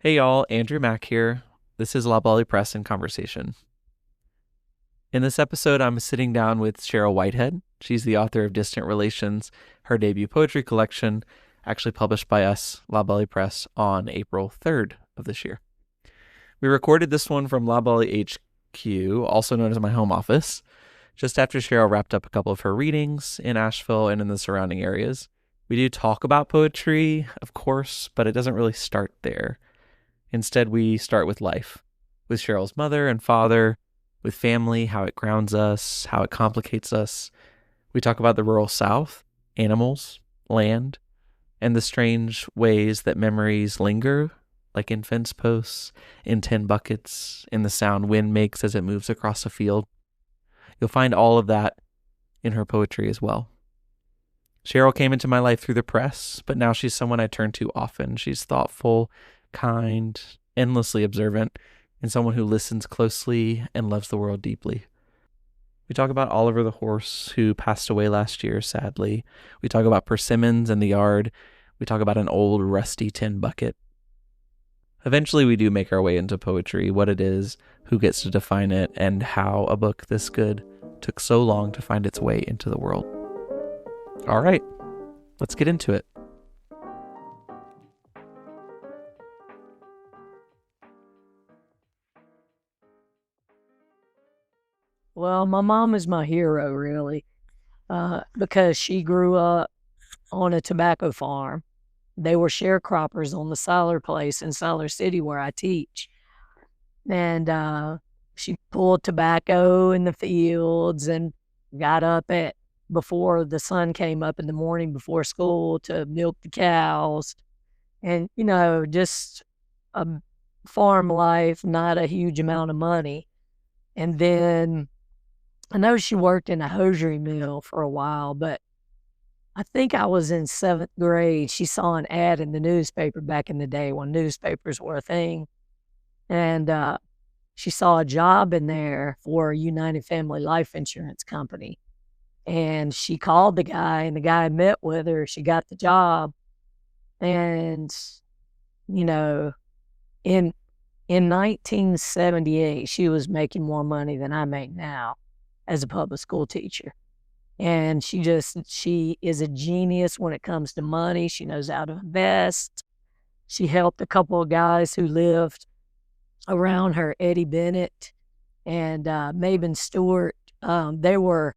Hey y'all, Andrew Mack here. This is Loblolly Press in Conversation. In this episode, I'm sitting down with Cheryl Whitehead. She's the author of Distant Relations, her debut poetry collection, actually published by us, Loblolly Press, on April 3rd of this year. We recorded this one from Loblolly HQ, also known as my home office, just after Cheryl wrapped up a couple of her readings in Asheville and in the surrounding areas. We do talk about poetry, of course, but it doesn't really start there. Instead, we start with life, with Cheryl's mother and father, with family, how it grounds us, how it complicates us. We talk about the rural South, animals, land, and the strange ways that memories linger, like in fence posts, in tin buckets, in the sound wind makes as it moves across a field. You'll find all of that in her poetry as well. Cheryl came into my life through the press, but now she's someone I turn to often. She's thoughtful, kind, endlessly observant, and someone who listens closely and loves the world deeply. We talk about Oliver the horse, who passed away last year, sadly. We talk about persimmons and the yard. We talk about an old, rusty tin bucket. Eventually, we do make our way into poetry, what it is, who gets to define it, and how a book this good took so long to find its way into the world. All right, let's get into it. Well, my mom is my hero, really, because she grew up on a tobacco farm. They were sharecroppers on the Siler place in Siler City where I teach. And she pulled tobacco in the fields and got up at before the sun came up in the morning before school to milk the cows. And, just a farm life, not a huge amount of money. And then I know she worked in a hosiery mill for a while, but I think I was in 7th grade. She saw an ad in the newspaper back in the day when newspapers were a thing. And she saw a job in there for a United Family Life Insurance Company. And she called the guy, and the guy met with her. She got the job. And, in 1978, she was making more money than I make now as a public school teacher. And she is a genius when it comes to money. She knows how to invest. She helped a couple of guys who lived around her, Eddie Bennett and Mabon Stewart. Mabon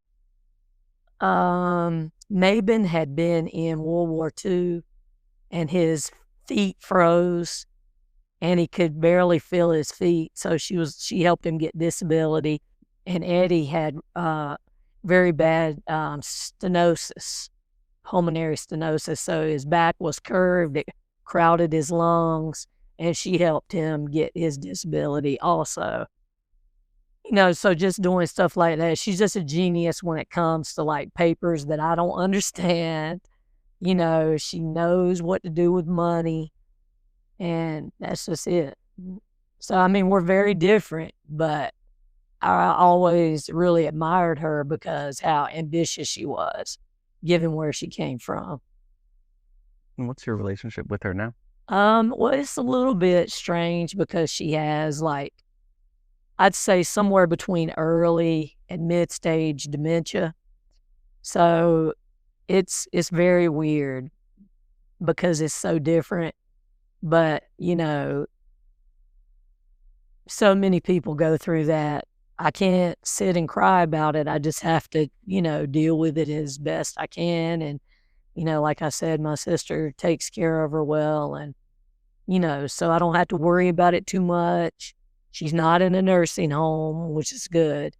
had been in World War II and his feet froze and he could barely feel his feet. So she helped him get disability. And Eddie had very bad stenosis, pulmonary stenosis. So his back was curved, it crowded his lungs, and she helped him get his disability also. So just doing stuff like that. She's just a genius when it comes to like papers that I don't understand. She knows what to do with money, and that's just it. So, we're very different, but I always really admired her because how ambitious she was, given where she came from. And what's your relationship with her now? Well, it's a little bit strange because she has I'd say somewhere between early and mid-stage dementia. So it's very weird because it's so different. But, so many people go through that. I can't sit and cry about it. I just have to, deal with it as best I can. And, like I said, my sister takes care of her well. And, so I don't have to worry about it too much. She's not in a nursing home, which is good.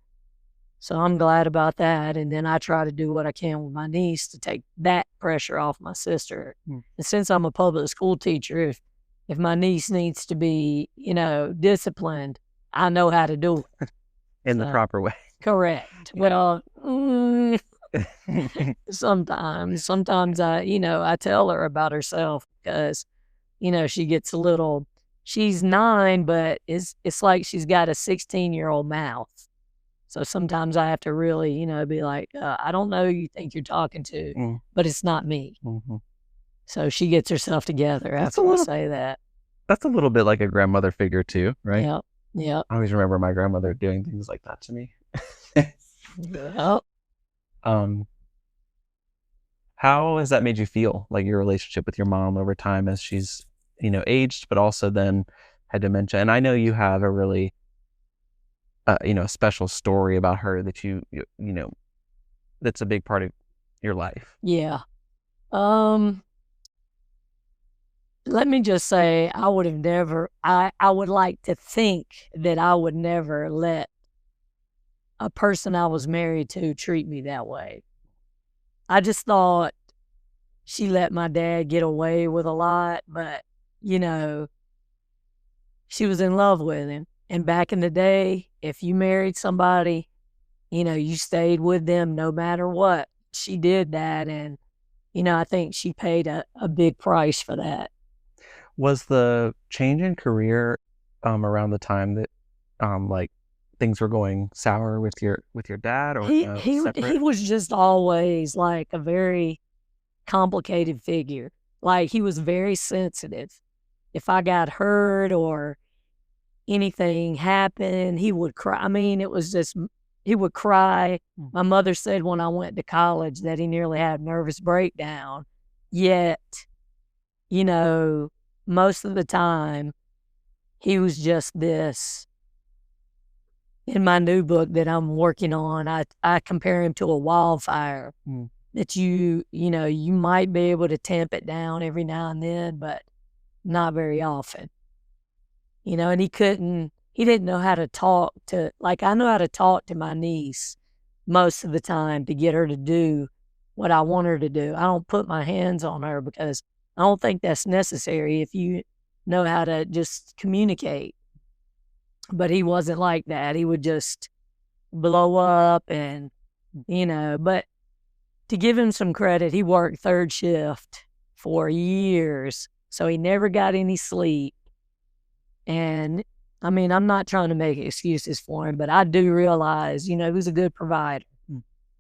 So I'm glad about that. And then I try to do what I can with my niece to take that pressure off my sister. And since I'm a public school teacher, if my niece needs to be, disciplined, I know how to do it. In the proper way. Correct. Well, sometimes I tell her about herself because, she gets a little, she's 9, but it's like she's got a 16-year-old mouth. So sometimes I have to really, be like, I don't know who you think you're talking to, but it's not me. Mm-hmm. So she gets herself together after I say that. That's a little bit like a grandmother figure too, right? Yep. Yep. I always remember my grandmother doing things like that to me. Yep. um, how has that made you feel? Like your relationship with your mom over time as she's, aged, but also then had dementia. And I know you have a really, special story about her that that's a big part of your life. Yeah. Um, Let me just say, I would have never, I would like to think that I would never let a person I was married to treat me that way. I just thought she let my dad get away with a lot, but, you know, she was in love with him. And back in the day, if you married somebody, you stayed with them no matter what. She did that. And, I think she paid a big price for that. Was the change in career around the time that like things were going sour with your dad, or He separate? was just always like a very complicated figure. Like he was very sensitive. If I got hurt or anything happened, he would cry. I mean, it was just he would cry. My mother said when I went to college that he nearly had a nervous breakdown. Yet, most of the time he was just this. In my new book that I'm working on, I compare him to a wildfire that you might be able to tamp it down every now and then, but not very often. And he didn't know how to talk to, like I know how to talk to my niece most of the time to get her to do what I want her to do. I don't put my hands on her because I don't think that's necessary if you know how to just communicate. But he wasn't like that. He would just blow up and, but to give him some credit, he worked third shift for years. So he never got any sleep. And I mean, I'm not trying to make excuses for him, but I do realize, he was a good provider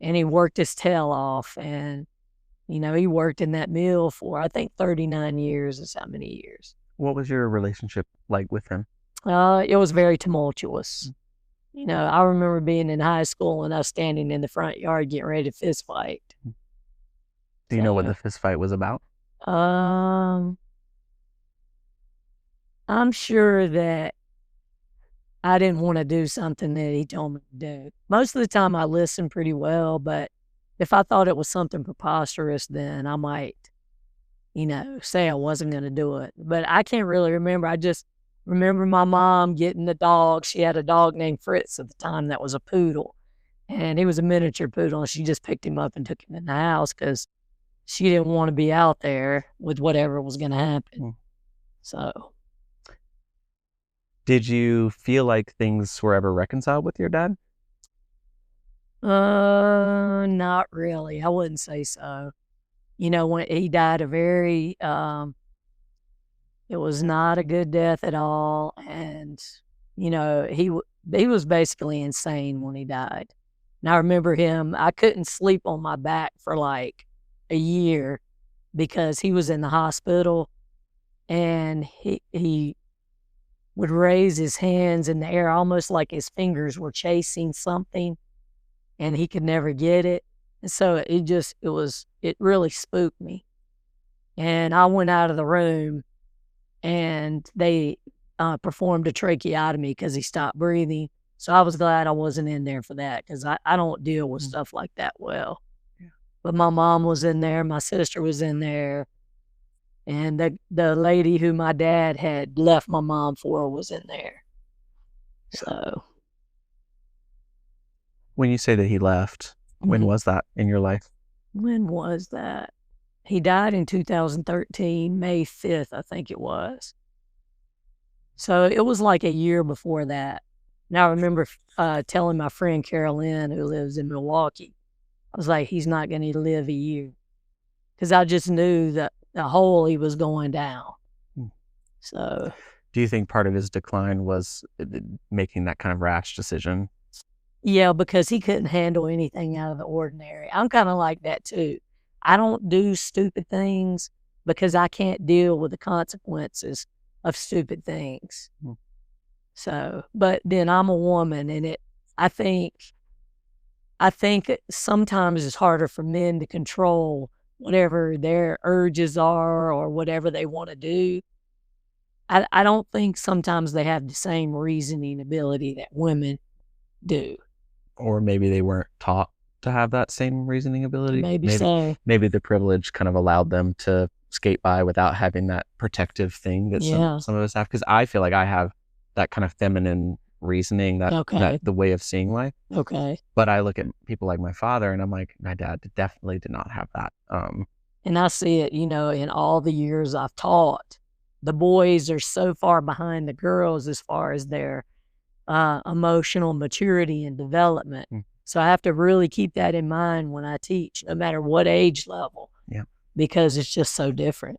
and he worked his tail off. And, he worked in that mill for, I think, 39 years is how many years. What was your relationship like with him? It was very tumultuous. I remember being in high school and us standing in the front yard getting ready to fist fight. Do you know what the fist fight was about? I'm sure that I didn't want to do something that he told me to do. Most of the time I listened pretty well, but if I thought it was something preposterous, then I might, say I wasn't going to do it. But I can't really remember. I just remember my mom getting the dog. She had a dog named Fritz at the time that was a poodle. And he was a miniature poodle. And she just picked him up and took him in the house because she didn't want to be out there with whatever was going to happen. So. Did you feel like things were ever reconciled with your dad? Not really. I wouldn't say so. When he died a very, it was not a good death at all. And, he was basically insane when he died. And I remember I couldn't sleep on my back for like a year because he was in the hospital and he would raise his hands in the air almost like his fingers were chasing something and he could never get it. And so it really spooked me. And I went out of the room and they performed a tracheotomy because he stopped breathing. So I was glad I wasn't in there for that because I don't deal with stuff like that well. Yeah. But my mom was in there, my sister was in there, and the lady who my dad had left my mom for was in there. So. When you say that he left, when was that in your life? When was that? He died in 2013, May 5th, I think it was. So it was like a year before that. Now I remember telling my friend Carolyn, who lives in Milwaukee, I was like, he's not going to live a year. Because I just knew that the hole he was going down. So. Do you think part of his decline was making that kind of rash decision? Yeah, because he couldn't handle anything out of the ordinary. I'm kind of like that too. I don't do stupid things because I can't deal with the consequences of stupid things. Hmm. So, but then I'm a woman, and I think sometimes it's harder for men to control whatever their urges are or whatever they want to do. I don't think sometimes they have the same reasoning ability that women do. Or maybe they weren't taught to have that same reasoning ability. Maybe so. Maybe the privilege kind of allowed them to skate by without having that protective thing that Yeah. some of us have. Because I feel like I have that kind of feminine reasoning, that Okay. the way of seeing life. Okay. But I look at people like my father, and I'm like, my dad definitely did not have that. And I see it, in all the years I've taught. The boys are so far behind the girls as far as their emotional maturity and development. Mm. So I have to really keep that in mind when I teach, no matter what age level. Yeah. Because it's just so different.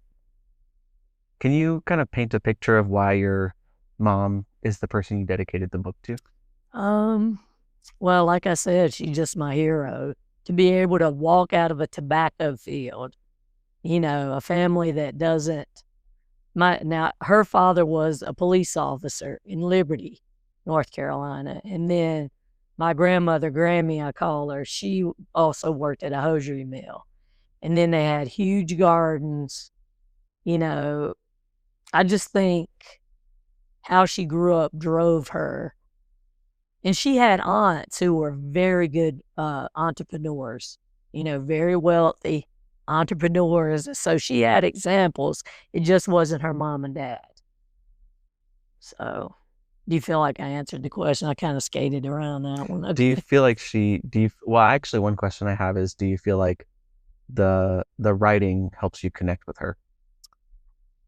Can you kind of paint a picture of why your mom is the person you dedicated the book to? Well, like I said, she's just my hero. To be able to walk out of a tobacco field, a family that doesn't. Now, her father was a police officer in Liberty, North Carolina. And then my grandmother, Grammy, I call her, she also worked at a hosiery mill. And then they had huge gardens. I just think how she grew up drove her. And she had aunts who were very good entrepreneurs, very wealthy entrepreneurs. So she had examples. It just wasn't her mom and dad. So do you feel like I answered the question? I kind of skated around that one. Do you feel like well, actually, one question I have is, do you feel like the writing helps you connect with her?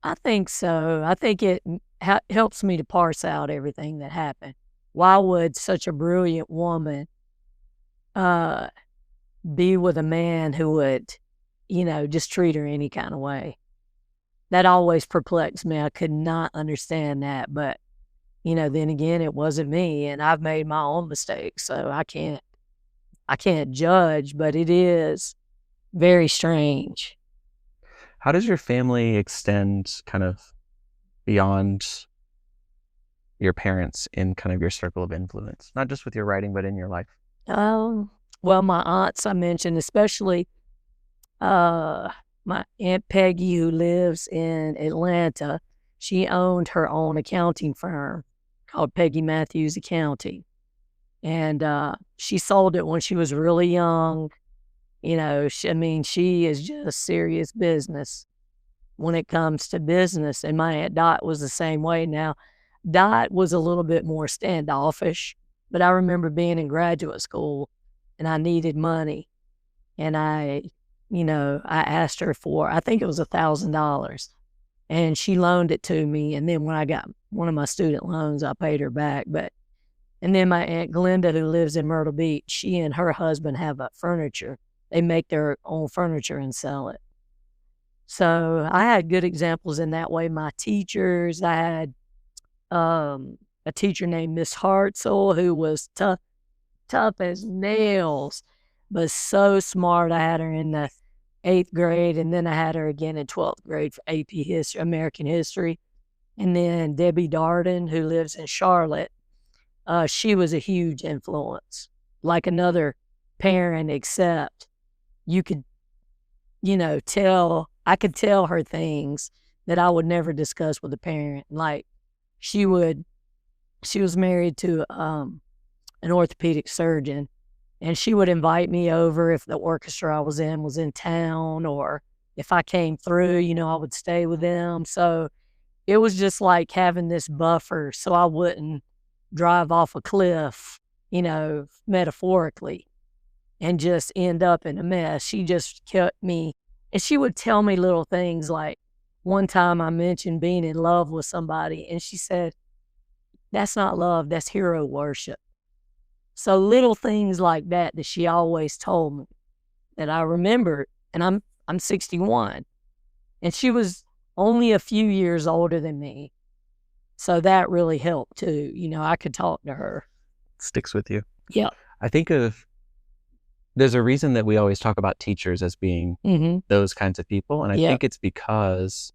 I think so. I think it helps me to parse out everything that happened. Why would such a brilliant woman be with a man who would, just treat her any kind of way? That always perplexed me. I could not understand that. But, then again, it wasn't me, and I've made my own mistakes. So I can't judge, but it is very strange. How does your family extend kind of beyond your parents in kind of your circle of influence, not just with your writing, but in your life? Well, my aunts I mentioned, especially my Aunt Peggy, who lives in Atlanta, she owned her own accounting firm called Peggy Matthews Accounting. And she sold it when she was really young. She is just serious business when it comes to business. And my Aunt Dot was the same way. Now, Dot was a little bit more standoffish, but I remember being in graduate school and I needed money. And I asked her for, I think it was $1,000, and she loaned it to me. And then when I got one of my student loans, I paid her back. And then my Aunt Glenda, who lives in Myrtle Beach, she and her husband have a furniture. They make their own furniture and sell it. So I had good examples in that way. My teachers, I had a teacher named Miss Hartzell, who was tough as nails, but so smart. I had her in the 8th grade, and then I had her again in 12th grade for AP History, American History. And then Debbie Darden, who lives in Charlotte, she was a huge influence, like another parent, except you could, I could tell her things that I would never discuss with a parent. Like she was married to an orthopedic surgeon, and she would invite me over if the orchestra I was in town, or if I came through, I would stay with them. So it was just like having this buffer so I wouldn't drive off a cliff, metaphorically, and just end up in a mess. She just kept me, and she would tell me little things like, one time I mentioned being in love with somebody, and she said, "That's not love, that's hero worship." So little things like that she always told me that I remembered, and I'm 61, and she was only a few years older than me. So that really helped too. I could talk to her. Sticks with you. Yeah. I think there's a reason that we always talk about teachers as being those kinds of people. And I think it's because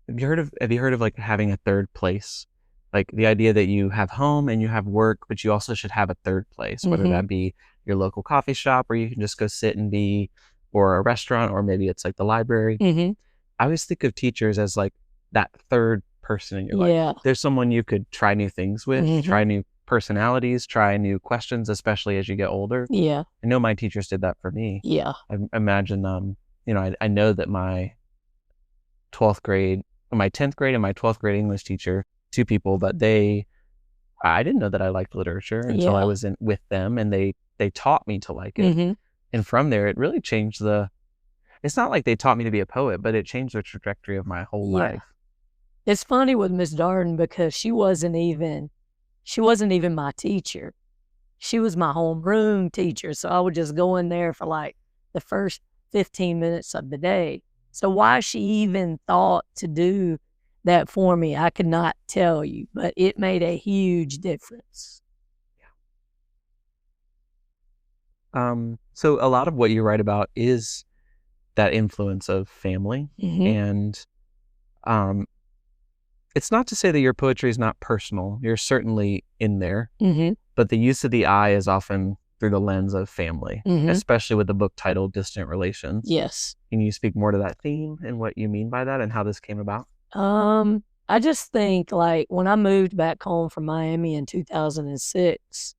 Have you heard of like having a third place? Like the idea that you have home and you have work, but you also should have a third place, whether Mm-hmm. that be your local coffee shop where you can just go sit and be, or a restaurant, or maybe it's like the library. Mm-hmm. I always think of teachers as like that third person in your life. Yeah. There's someone you could try new things with, Mm-hmm. try new personalities, try new questions, especially as you get older. Yeah. I know my teachers did that for me. Yeah. I imagine, I know that my 12th grade, my 10th grade and my 12th grade English teacher, two people, but I didn't know that I liked literature until I Yeah. was in with them, and they taught me to like it. Mm-hmm. And from there, it really changed it's not like they taught me to be a poet, but it changed the trajectory of my whole Yeah. life. It's funny with Miss Darden because she wasn't even my teacher. She was my homeroom teacher. So I would just go in there for like the first 15 minutes of the day. So why she even thought to do that for me, I could not tell you, but it made a huge difference. So a lot of what you write about is that influence of family. Mm-hmm. And um, it's not to say that your poetry is not personal. You're certainly in there, Mm-hmm. but the use of the I is often through the lens of family, Mm-hmm. especially with the book titled Distant Relations. Yes. Can you speak more to that theme and what you mean by that and how this came about? I just think like when I moved back home from Miami in 2006,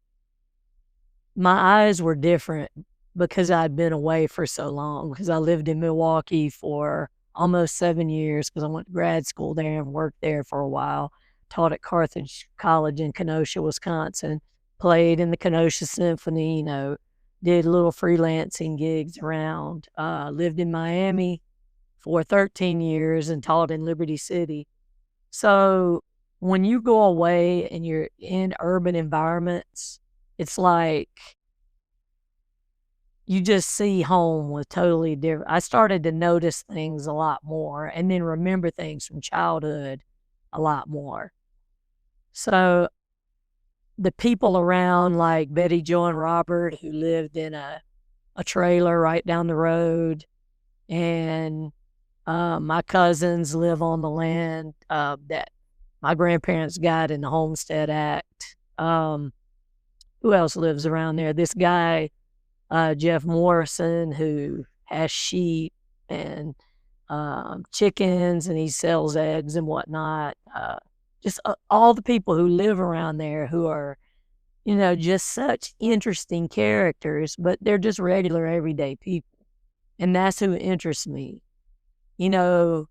my eyes were different because I'd been away for so long. Because I lived in Milwaukee for almost 7 years because I went to grad school there and worked there for a while. Taught at Carthage College in Kenosha, Wisconsin. Played in the Kenosha Symphony, did little freelancing gigs around. Lived in Miami for 13 years and taught in Liberty City. So when you go away and you're in urban environments, it's like you just see home with totally different. I started to notice things a lot more and then remember things from childhood a lot more. So the people around, like Betty Jo and Robert, who lived in a trailer right down the road, and my cousins live on the land that my grandparents got in the Homestead Act. Who else lives around there? This guy, Jeff Morrison, who has sheep and chickens, and he sells eggs and whatnot. Just all the people who live around there who are, just such interesting characters, but they're just regular everyday people. And that's who interests me. I'm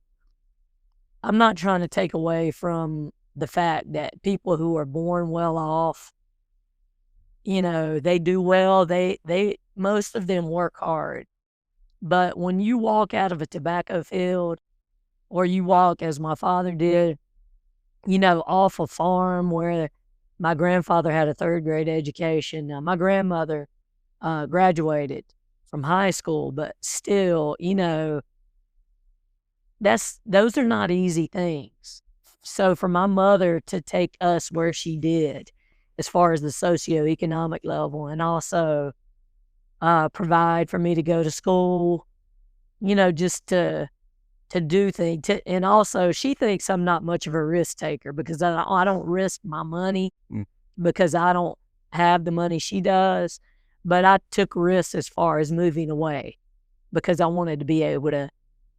not trying to take away from the fact that people who are born well off, they do well. They most of them work hard. But when you walk out of a tobacco field or you walk, as my father did, off a farm where my grandfather had a third grade education. Now, my grandmother graduated from high school, but still, those are not easy things. So for my mother to take us where she did, as far as the socioeconomic level, and also provide for me to go to school, just to do things. And also, she thinks I'm not much of a risk taker because I don't risk my money because I don't have the money she does. But I took risks as far as moving away because I wanted to be able to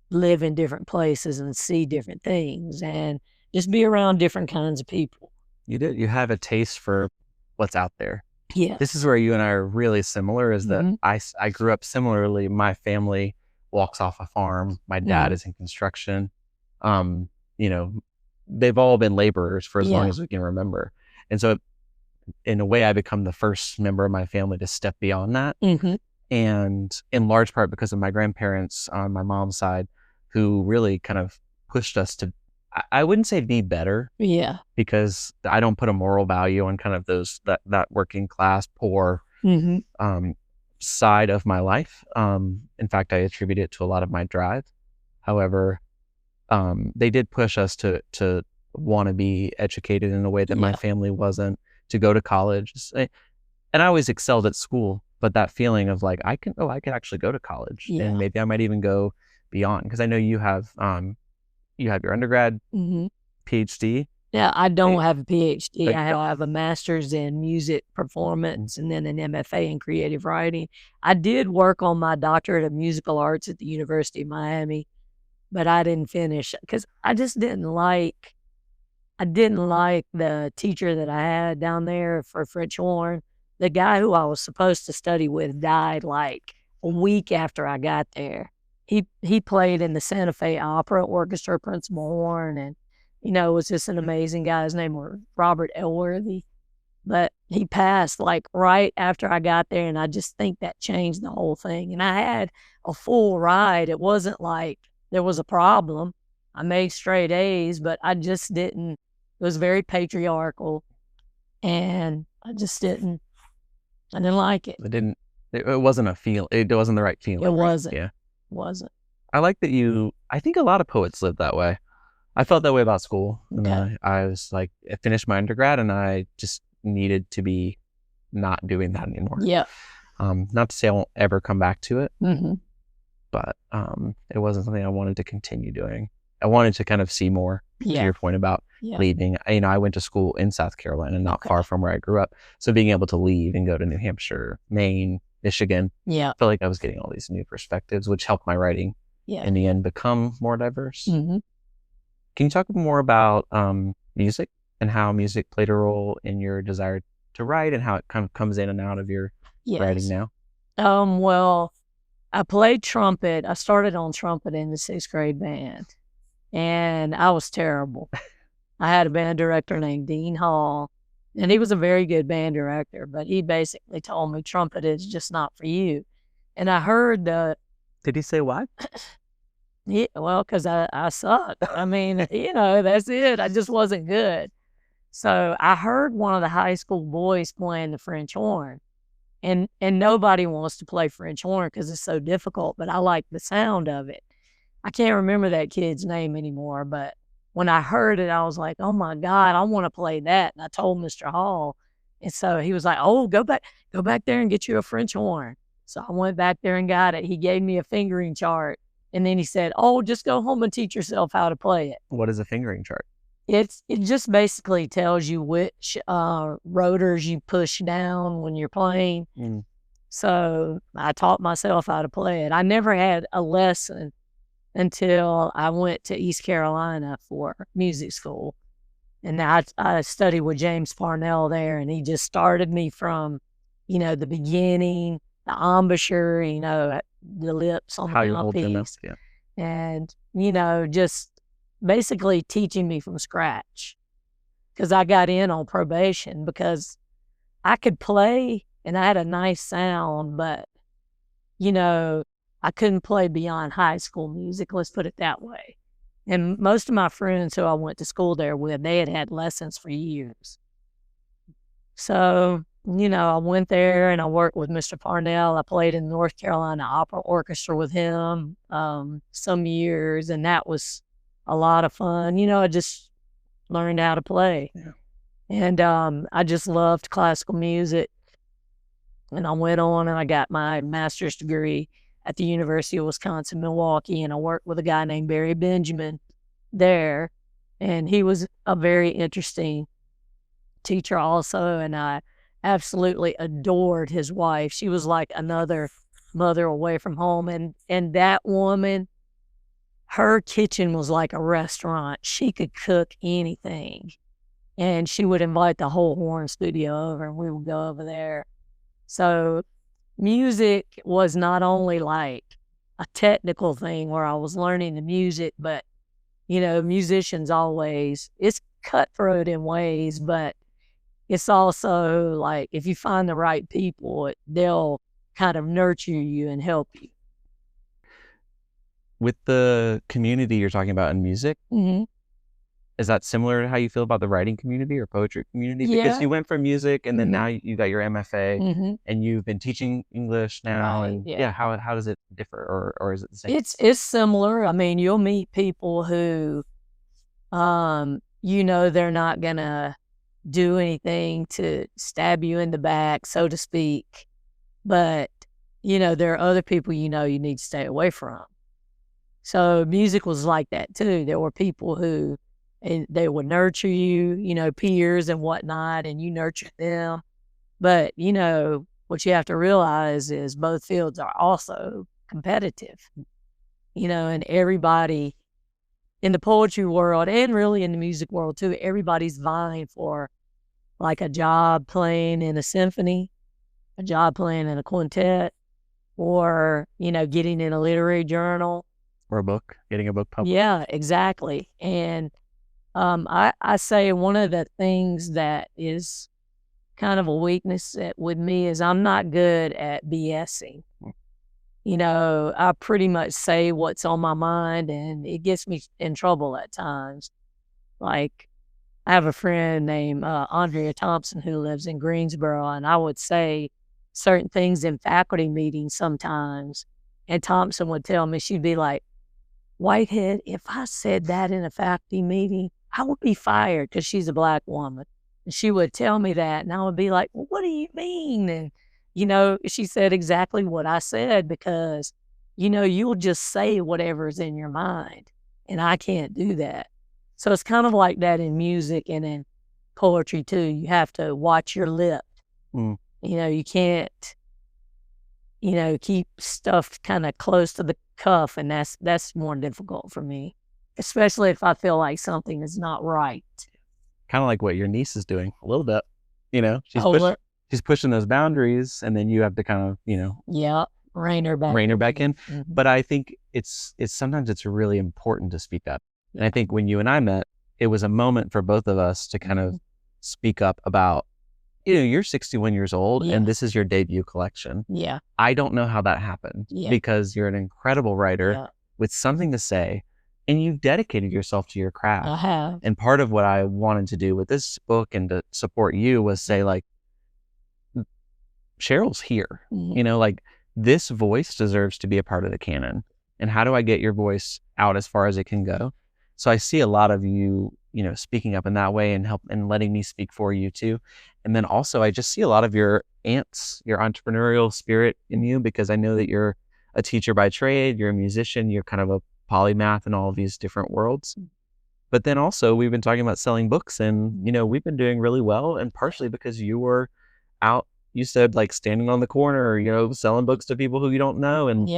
live in different places and see different things and just be around different kinds of people. You did. You have a taste for what's out there. Yeah. This is where you and I are really similar, is that I grew up similarly. My family walks off a farm. My dad is in construction. You know, they've all been laborers for as long as we can remember. And so in a way, I become the first member of my family to step beyond that. And in large part because of my grandparents on my mom's side, who really kind of pushed us to, I wouldn't say be better. Yeah. Because I don't put a moral value on kind of that working class, poor side of my life. In fact, I attribute it to a lot of my drive. However, they did push us to want to be educated in a way that my family wasn't, to go to college. And I always excelled at school, but that feeling of like, I could actually go to college and maybe I might even go beyond. Because I know you have you have your undergrad, Mm-hmm. PhD. Yeah, I don't have a PhD. Like- I have a master's in music performance and then an MFA in creative writing. I did work on my doctorate of musical arts at the University of Miami, but I didn't finish because I didn't like the teacher that I had down there for French horn. The guy who I was supposed to study with died like a week after I got there. He played in the Santa Fe Opera Orchestra principal horn, and was just an amazing guy. His name was Robert Elworthy, but he passed like right after I got there, and I just think that changed the whole thing. And I had a full ride. It wasn't like there was a problem. I made straight A's, but I just didn't. It was very patriarchal, and I didn't like it. It wasn't a feel. It wasn't the right feeling. It wasn't. Right? Yeah. Wasn't. I like that I think a lot of poets live that way. I felt that way about school. Okay. And I was like, I finished my undergrad and I just needed to be not doing that anymore. Yeah. Not to say I won't ever come back to it, Mm-hmm. but it wasn't something I wanted to continue doing. I wanted to kind of see more, to your point about leaving. I went to school in South Carolina, not far from where I grew up. So being able to leave and go to New Hampshire, Maine, Michigan, I felt like I was getting all these new perspectives, which helped my writing in the end become more diverse. Mm-hmm. Can you talk more about music and how music played a role in your desire to write and how it kind of comes in and out of your writing now? Well, I played trumpet. I started on trumpet in the 6th grade band, and I was terrible. I had a band director named Dean Hall, and he was a very good band director, but he basically told me trumpet is just not for you. And I heard Did he say why? Yeah, well, because I sucked. I mean, that's it. I just wasn't good. So I heard one of the high school boys playing the French horn, and nobody wants to play French horn because it's so difficult, but I like the sound of it. I can't remember that kid's name anymore, but when I heard it, I was like, oh my God, I want to play that. And I told Mr. Hall. And so he was like, oh, go back there and get you a French horn. So I went back there and got it. He gave me a fingering chart. And then he said, oh, just go home and teach yourself how to play it. What is a fingering chart? It just basically tells you which rotors you push down when you're playing. Mm. So I taught myself how to play it. I never had a lesson until I went to East Carolina for music school. And I studied with James Parnell there, and he just started me from, the beginning, the embouchure, the lips on the mouthpiece. Yeah. And, just basically teaching me from scratch. Because I got in on probation because I could play and I had a nice sound, but, I couldn't play beyond high school music, let's put it that way. And most of my friends who I went to school there with, they had lessons for years. So, I went there and I worked with Mr. Parnell. I played in the North Carolina Opera Orchestra with him some years, and that was a lot of fun. I just learned how to play. Yeah. And I just loved classical music. And I went on and I got my master's degree at the University of Wisconsin-Milwaukee, and I worked with a guy named Barry Benjamin there, and he was a very interesting teacher also, and I absolutely adored his wife. She was like another mother away from home, and that woman, her kitchen was like a restaurant. She could cook anything, and she would invite the whole horn studio over, and we would go over there. So music was not only like a technical thing where I was learning the music, but, musicians always, it's cutthroat in ways, but it's also like if you find the right people, they'll kind of nurture you and help you. With the community you're talking about in music, mm-hmm. Is that similar to how you feel about the writing community or poetry community? Yeah. Because you went from music and then now you got your MFA and you've been teaching English now. Right. And how does it differ or is it the same? It's similar. I mean, you'll meet people who, they're not going to do anything to stab you in the back, so to speak. But, there are other people you need to stay away from. So music was like that too. There were people who, and they would nurture you, peers and whatnot, and you nurture them. But, what you have to realize is both fields are also competitive, and everybody in the poetry world and really in the music world too, everybody's vying for like a job playing in a symphony, a job playing in a quintet, or, getting in a literary journal. Or a book, getting a book published. Yeah, exactly. And I say one of the things that is kind of a weakness with me is I'm not good at BSing. I pretty much say what's on my mind, and it gets me in trouble at times. Like, I have a friend named Andrea Thompson who lives in Greensboro, and I would say certain things in faculty meetings sometimes, and Thompson would tell me, she'd be like, Whitehead, if I said that in a faculty meeting, I would be fired, because she's a Black woman. And she would tell me that, and I would be like, well, what do you mean? And, she said exactly what I said, because, you'll just say whatever's in your mind, and I can't do that. So it's kind of like that in music and in poetry too. You have to watch your lip. You can't, keep stuff kind of close to the cuff, and that's more difficult for me, especially if I feel like something is not right. Kind of like what your niece is doing a little bit. She's pushing those boundaries, and then you have to kind of, yeah, rein her back in. Mm-hmm. But I think it's sometimes it's really important to speak up. And I think when you and I met, it was a moment for both of us to kind of speak up about, you're 61 years old and this is your debut collection. Yeah. I don't know how that happened because you're an incredible writer with something to say, and you've dedicated yourself to your craft. I have. And part of what I wanted to do with this book and to support you was say, like, Cheryl's here. Like, this voice deserves to be a part of the canon. And how do I get your voice out as far as it can go? So I see a lot of you, speaking up in that way and letting me speak for you too. And then also I just see a lot of your your entrepreneurial spirit in you, because I know that you're a teacher by trade, you're a musician, you're kind of a polymath in all of these different worlds. But then also we've been talking about selling books, and, we've been doing really well, and partially because you were out, you said, like, standing on the corner, selling books to people who you don't know, and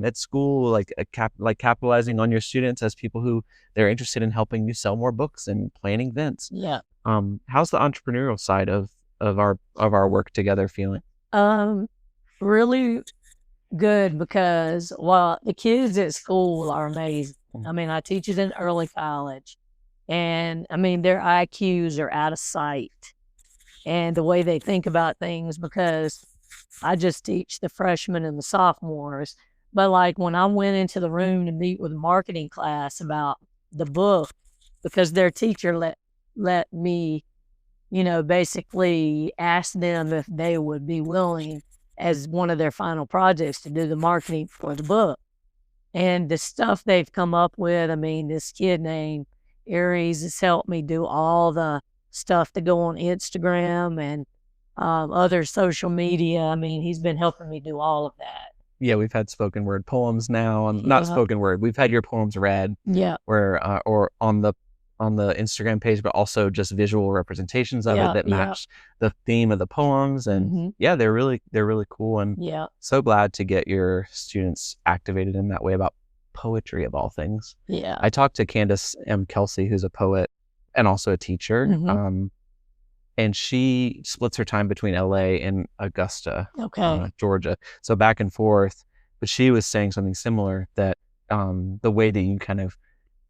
at school, like capitalizing on your students as people who they're interested in helping you sell more books and planning events. Yeah. How's the entrepreneurial side of our work together feeling? Really good, because the kids at school are amazing. I mean, I teach it in early college, and I mean, their IQs are out of sight. And the way they think about things, because I just teach the freshmen and the sophomores. But like when I went into the room to meet with a marketing class about the book, because their teacher let me, basically ask them if they would be willing as one of their final projects to do the marketing for the book. And the stuff they've come up with, I mean, this kid named Aries has helped me do all the stuff to go on Instagram and other social media. I mean, he's been helping me do all of that. Yeah, we've had spoken word poems now, not spoken word. We've had your poems read. Yeah. Where or on the Instagram page, but also just visual representations of it that match the theme of the poems. And they're really cool. And so glad to get your students activated in that way about poetry of all things. Yeah. I talked to Candace M. Kelsey, who's a poet and also a teacher. And she splits her time between LA and Augusta, Georgia. So back and forth. But she was saying something similar, that the way that you kind of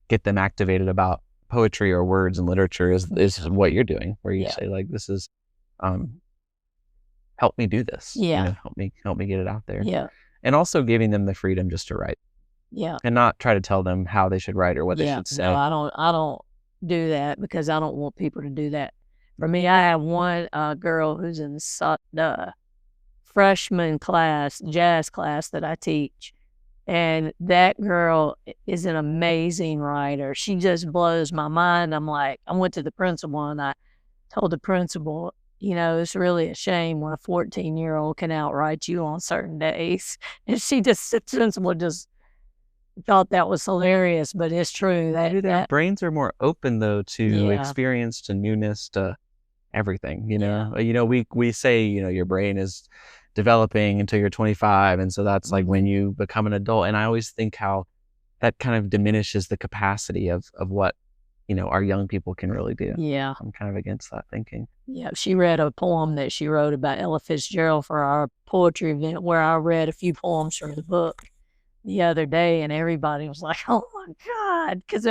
get them activated about poetry or words and literature is what you're doing, where you say, like, this is help me do this. Help me get it out there. Yeah. And also giving them the freedom just to write. Yeah. And not try to tell them how they should write or what they should say. No, I don't do that, because I don't want people to do that. For me, I have one girl who's in the freshman class, jazz class that I teach. And that girl is an amazing writer. She just blows my mind. I'm like, I went to the principal and I told the principal, it's really a shame when a 14-year-old can outright you on certain days. And the principal just thought that was hilarious, but it's true. Maybe their brains are more open though to experience, to newness, to everything. We say your brain is developing until you're 25, and so that's like when you become an adult. And I always think how that kind of diminishes the capacity of what our young people can really do. Yeah. I'm kind of against that thinking. Yeah, she read a poem that she wrote about Ella Fitzgerald for our poetry event, where I read a few poems from the book the other day, and everybody was like, "Oh my God," because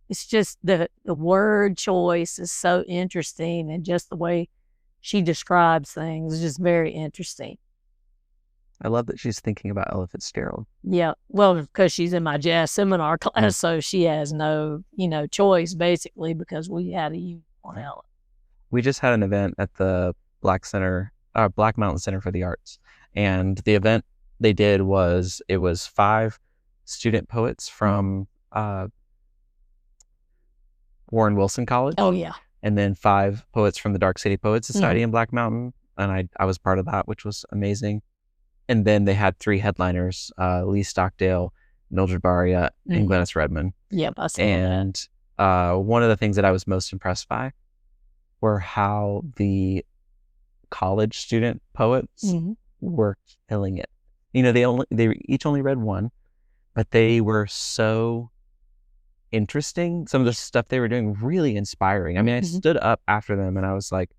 it's just the word choice is so interesting, and just the way she describes things is just very interesting. I love that she's thinking about Ella Fitzgerald. Yeah, well, because she's in my jazz seminar class, so she has no, choice basically, because we had a use on Ella. We just had an event at the Black Mountain Center for the Arts, and the event they did was 5 student poets from Warren Wilson College. Oh yeah. And then 5 poets from the Dark City Poets Society in Black Mountain, and I was part of that, which was amazing. And then they had 3 headliners, Lee Stockdale, Mildred Baria, and Glennis Redmond. Yep, I saw and one of the things that I was most impressed by were how the college student poets were killing it. They each only read one, but they were so interesting. Some of the stuff they were doing really inspiring. I mean, I stood up after them and I was like,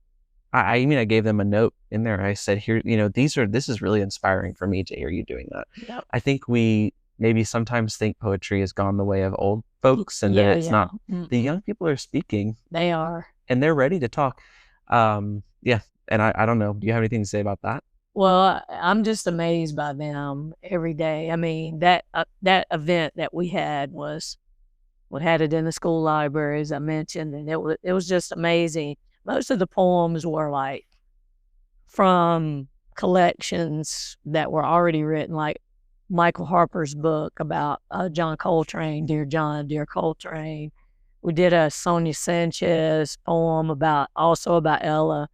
I gave them a note in there. I said, here, this is really inspiring for me to hear you doing that. Yep. I think we maybe sometimes think poetry has gone the way of old folks, and that it's not. The young people are speaking. They are. And they're ready to talk. And I don't know. Do you have anything to say about that? Well, I'm just amazed by them every day. I mean, that event that we had we had it in the school library, as I mentioned, and it was just amazing. Most of the poems were like from collections that were already written, like Michael Harper's book about John Coltrane, Dear John, Dear Coltrane. We did a Sonia Sanchez poem about Ella,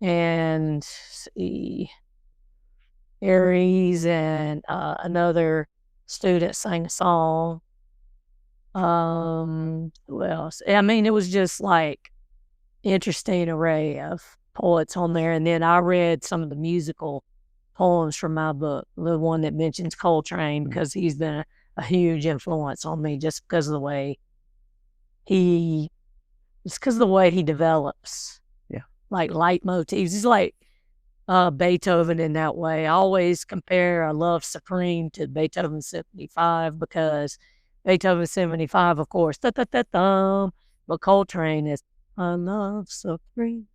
and Aries and another student sang a song. Who else? I mean, it was just like interesting array of poets on there. And then I read some of the musical poems from my book, the one that mentions Coltrane, because he's been a huge influence on me just because of the way he develops. Yeah. Like leitmotifs. He's like Beethoven in that way. I always compare a Love Supreme to Beethoven Symphony 5, because Beethoven Symphony 5, of course, but Coltrane is I love supreme,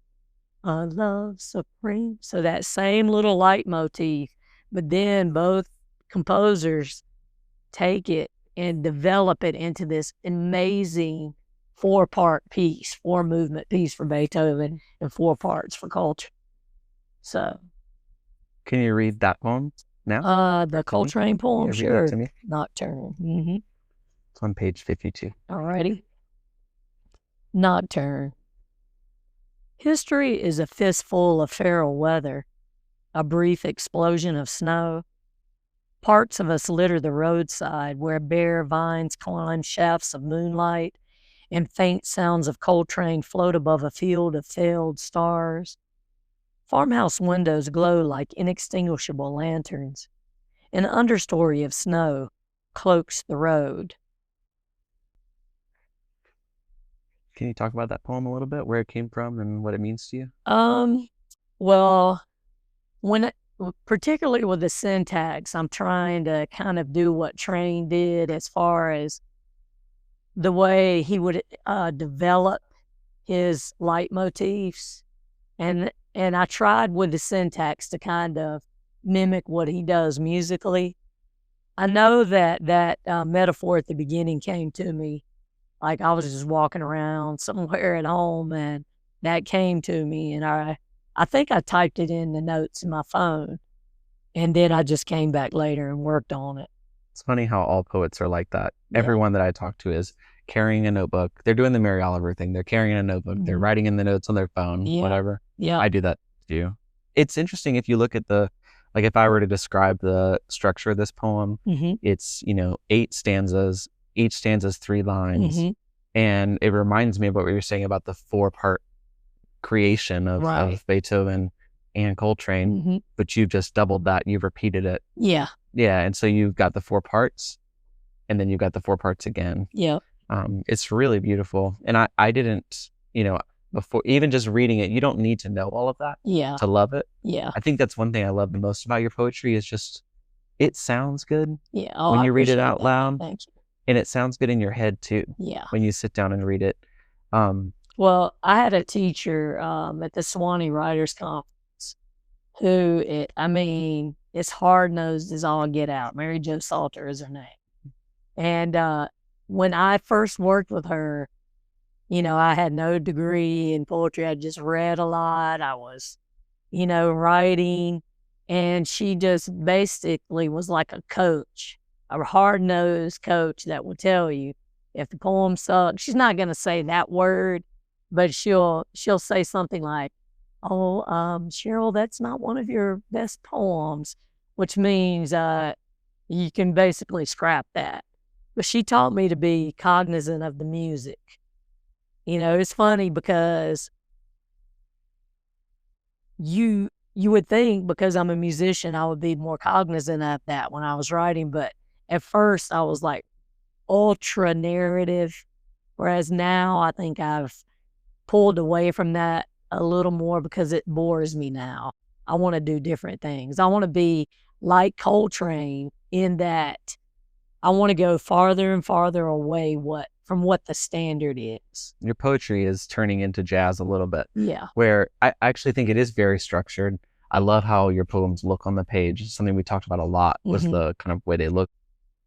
I love supreme. So that same little leitmotif, but then both composers take it and develop it into this amazing 4-part piece, 4-movement piece for Beethoven and 4 parts for Coltrane. So, can you read that poem now? The Coltrane poem, sure. Read it to me. Nocturne. It's on page 52. Alrighty. Nocturne. History is a fistful of feral weather, a brief explosion of snow. Parts of us litter the roadside where bare vines climb shafts of moonlight, and faint sounds of Coltrane float above a field of failed stars. Farmhouse windows glow like inextinguishable lanterns. An understory of snow cloaks the road. Can you talk about that poem a little bit, where it came from and what it means to you? Well, particularly with the syntax, I'm trying to kind of do what Train did as far as the way he would develop his leitmotifs. And I tried with the syntax to kind of mimic what he does musically. I know that metaphor at the beginning came to me, like I was just walking around somewhere at home, and that came to me, and I think I typed it in the notes in my phone, and then I just came back later and worked on it. It's funny how all poets are like that. Yeah. Everyone that I talk to is carrying a notebook. They're doing the Mary Oliver thing. They're carrying a notebook. They're writing in the notes on their phone, whatever. Yeah. I do that too. It's interesting if you look at the like if I were to describe the structure of this poem, it's, 8 stanzas, each stanza's 3 lines. And it reminds me of what we were saying about the 4-part creation of Beethoven and Coltrane, but you've just doubled that. You've repeated it. Yeah. Yeah. And so you've got the 4 parts, and then you've got the 4 parts again. Yeah. It's really beautiful. And I didn't, before even just reading it, you don't need to know all of that to love it. Yeah. I think that's one thing I love the most about your poetry is just, it sounds good when I you read it appreciate out that. loud. Thank you. And it sounds good in your head too. Yeah. When you sit down and read it. Well, I had a teacher at the Swanee Writers Conference who, it's hard-nosed as all get out. Mary Jo Salter is her name. And when I first worked with her, I had no degree in poetry. I just read a lot. I was, writing. And she just basically was like a coach, a hard-nosed coach that will tell you if the poem sucks. She's not going to say that word, but she'll say something like, "Oh, Cheryl, that's not one of your best poems," which means you can basically scrap that. But she taught me to be cognizant of the music. It's funny because you would think because I'm a musician, I would be more cognizant of that when I was writing. But at first I was like ultra narrative. Whereas now I think I've pulled away from that a little more because it bores me now. I want to do different things. I want to be like Coltrane in that I want to go farther and farther away from what the standard is. Your poetry is turning into jazz a little bit. Yeah. Where I actually think it is very structured. I love how your poems look on the page. Something we talked about a lot was the kind of way they look.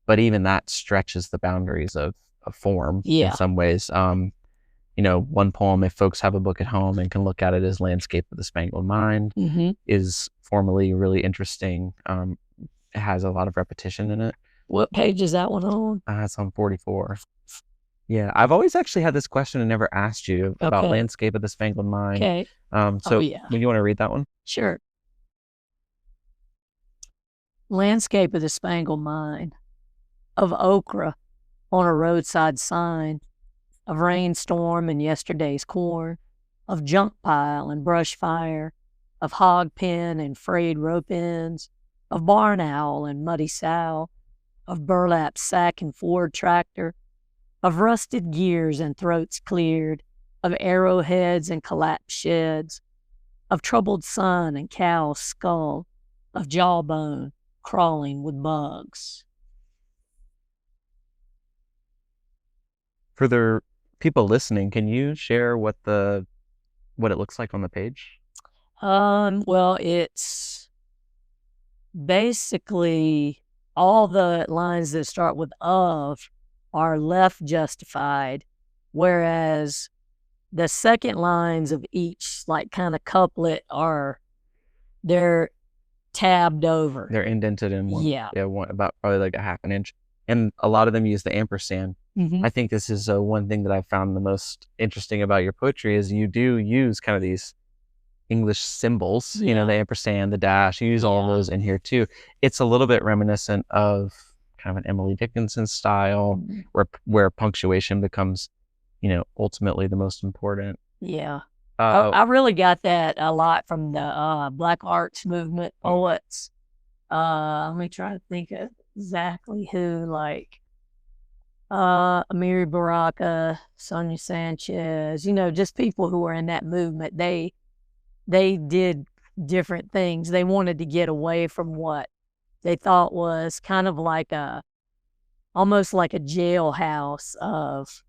But even that stretches the boundaries of form in some ways. One poem, if folks have a book at home and can look at it, is Landscape of the Spangled Mind, is formally really interesting. It has a lot of repetition in it. What page is that one on? It's on 44. Yeah, I've always actually had this question and never asked you about Landscape of the Spangled Mind. Okay. Would you want to read that one? Sure. Landscape of the Spangled Mind. Of okra on a roadside sign, of rainstorm and yesterday's corn, of junk pile and brush fire, of hog pen and frayed rope ends, of barn owl and muddy sow, of burlap sack and Ford tractor, of rusted gears and throats cleared, of arrowheads and collapsed sheds, of troubled sun and cow's skull, of jawbone crawling with bugs. For the people listening, can you share what it looks like on the page? Well, it's basically all the lines that start with "of" are left justified, whereas the second lines of each kind of couplet they're tabbed over. They're indented in one. Yeah, about probably like a half an inch. And a lot of them use the ampersand. I think this is one thing that I found the most interesting about your poetry is you do use kind of these English symbols, the ampersand, the dash, you use all of those in here too. It's a little bit reminiscent of kind of an Emily Dickinson style where punctuation becomes, ultimately the most important. Yeah. I really got that a lot from the Black Arts Movement poets. Let me try to think of exactly who, Amiri Baraka, Sonia Sanchez, just people who were in that movement. They did different things. They wanted to get away from what they thought was kind of almost like a jailhouse of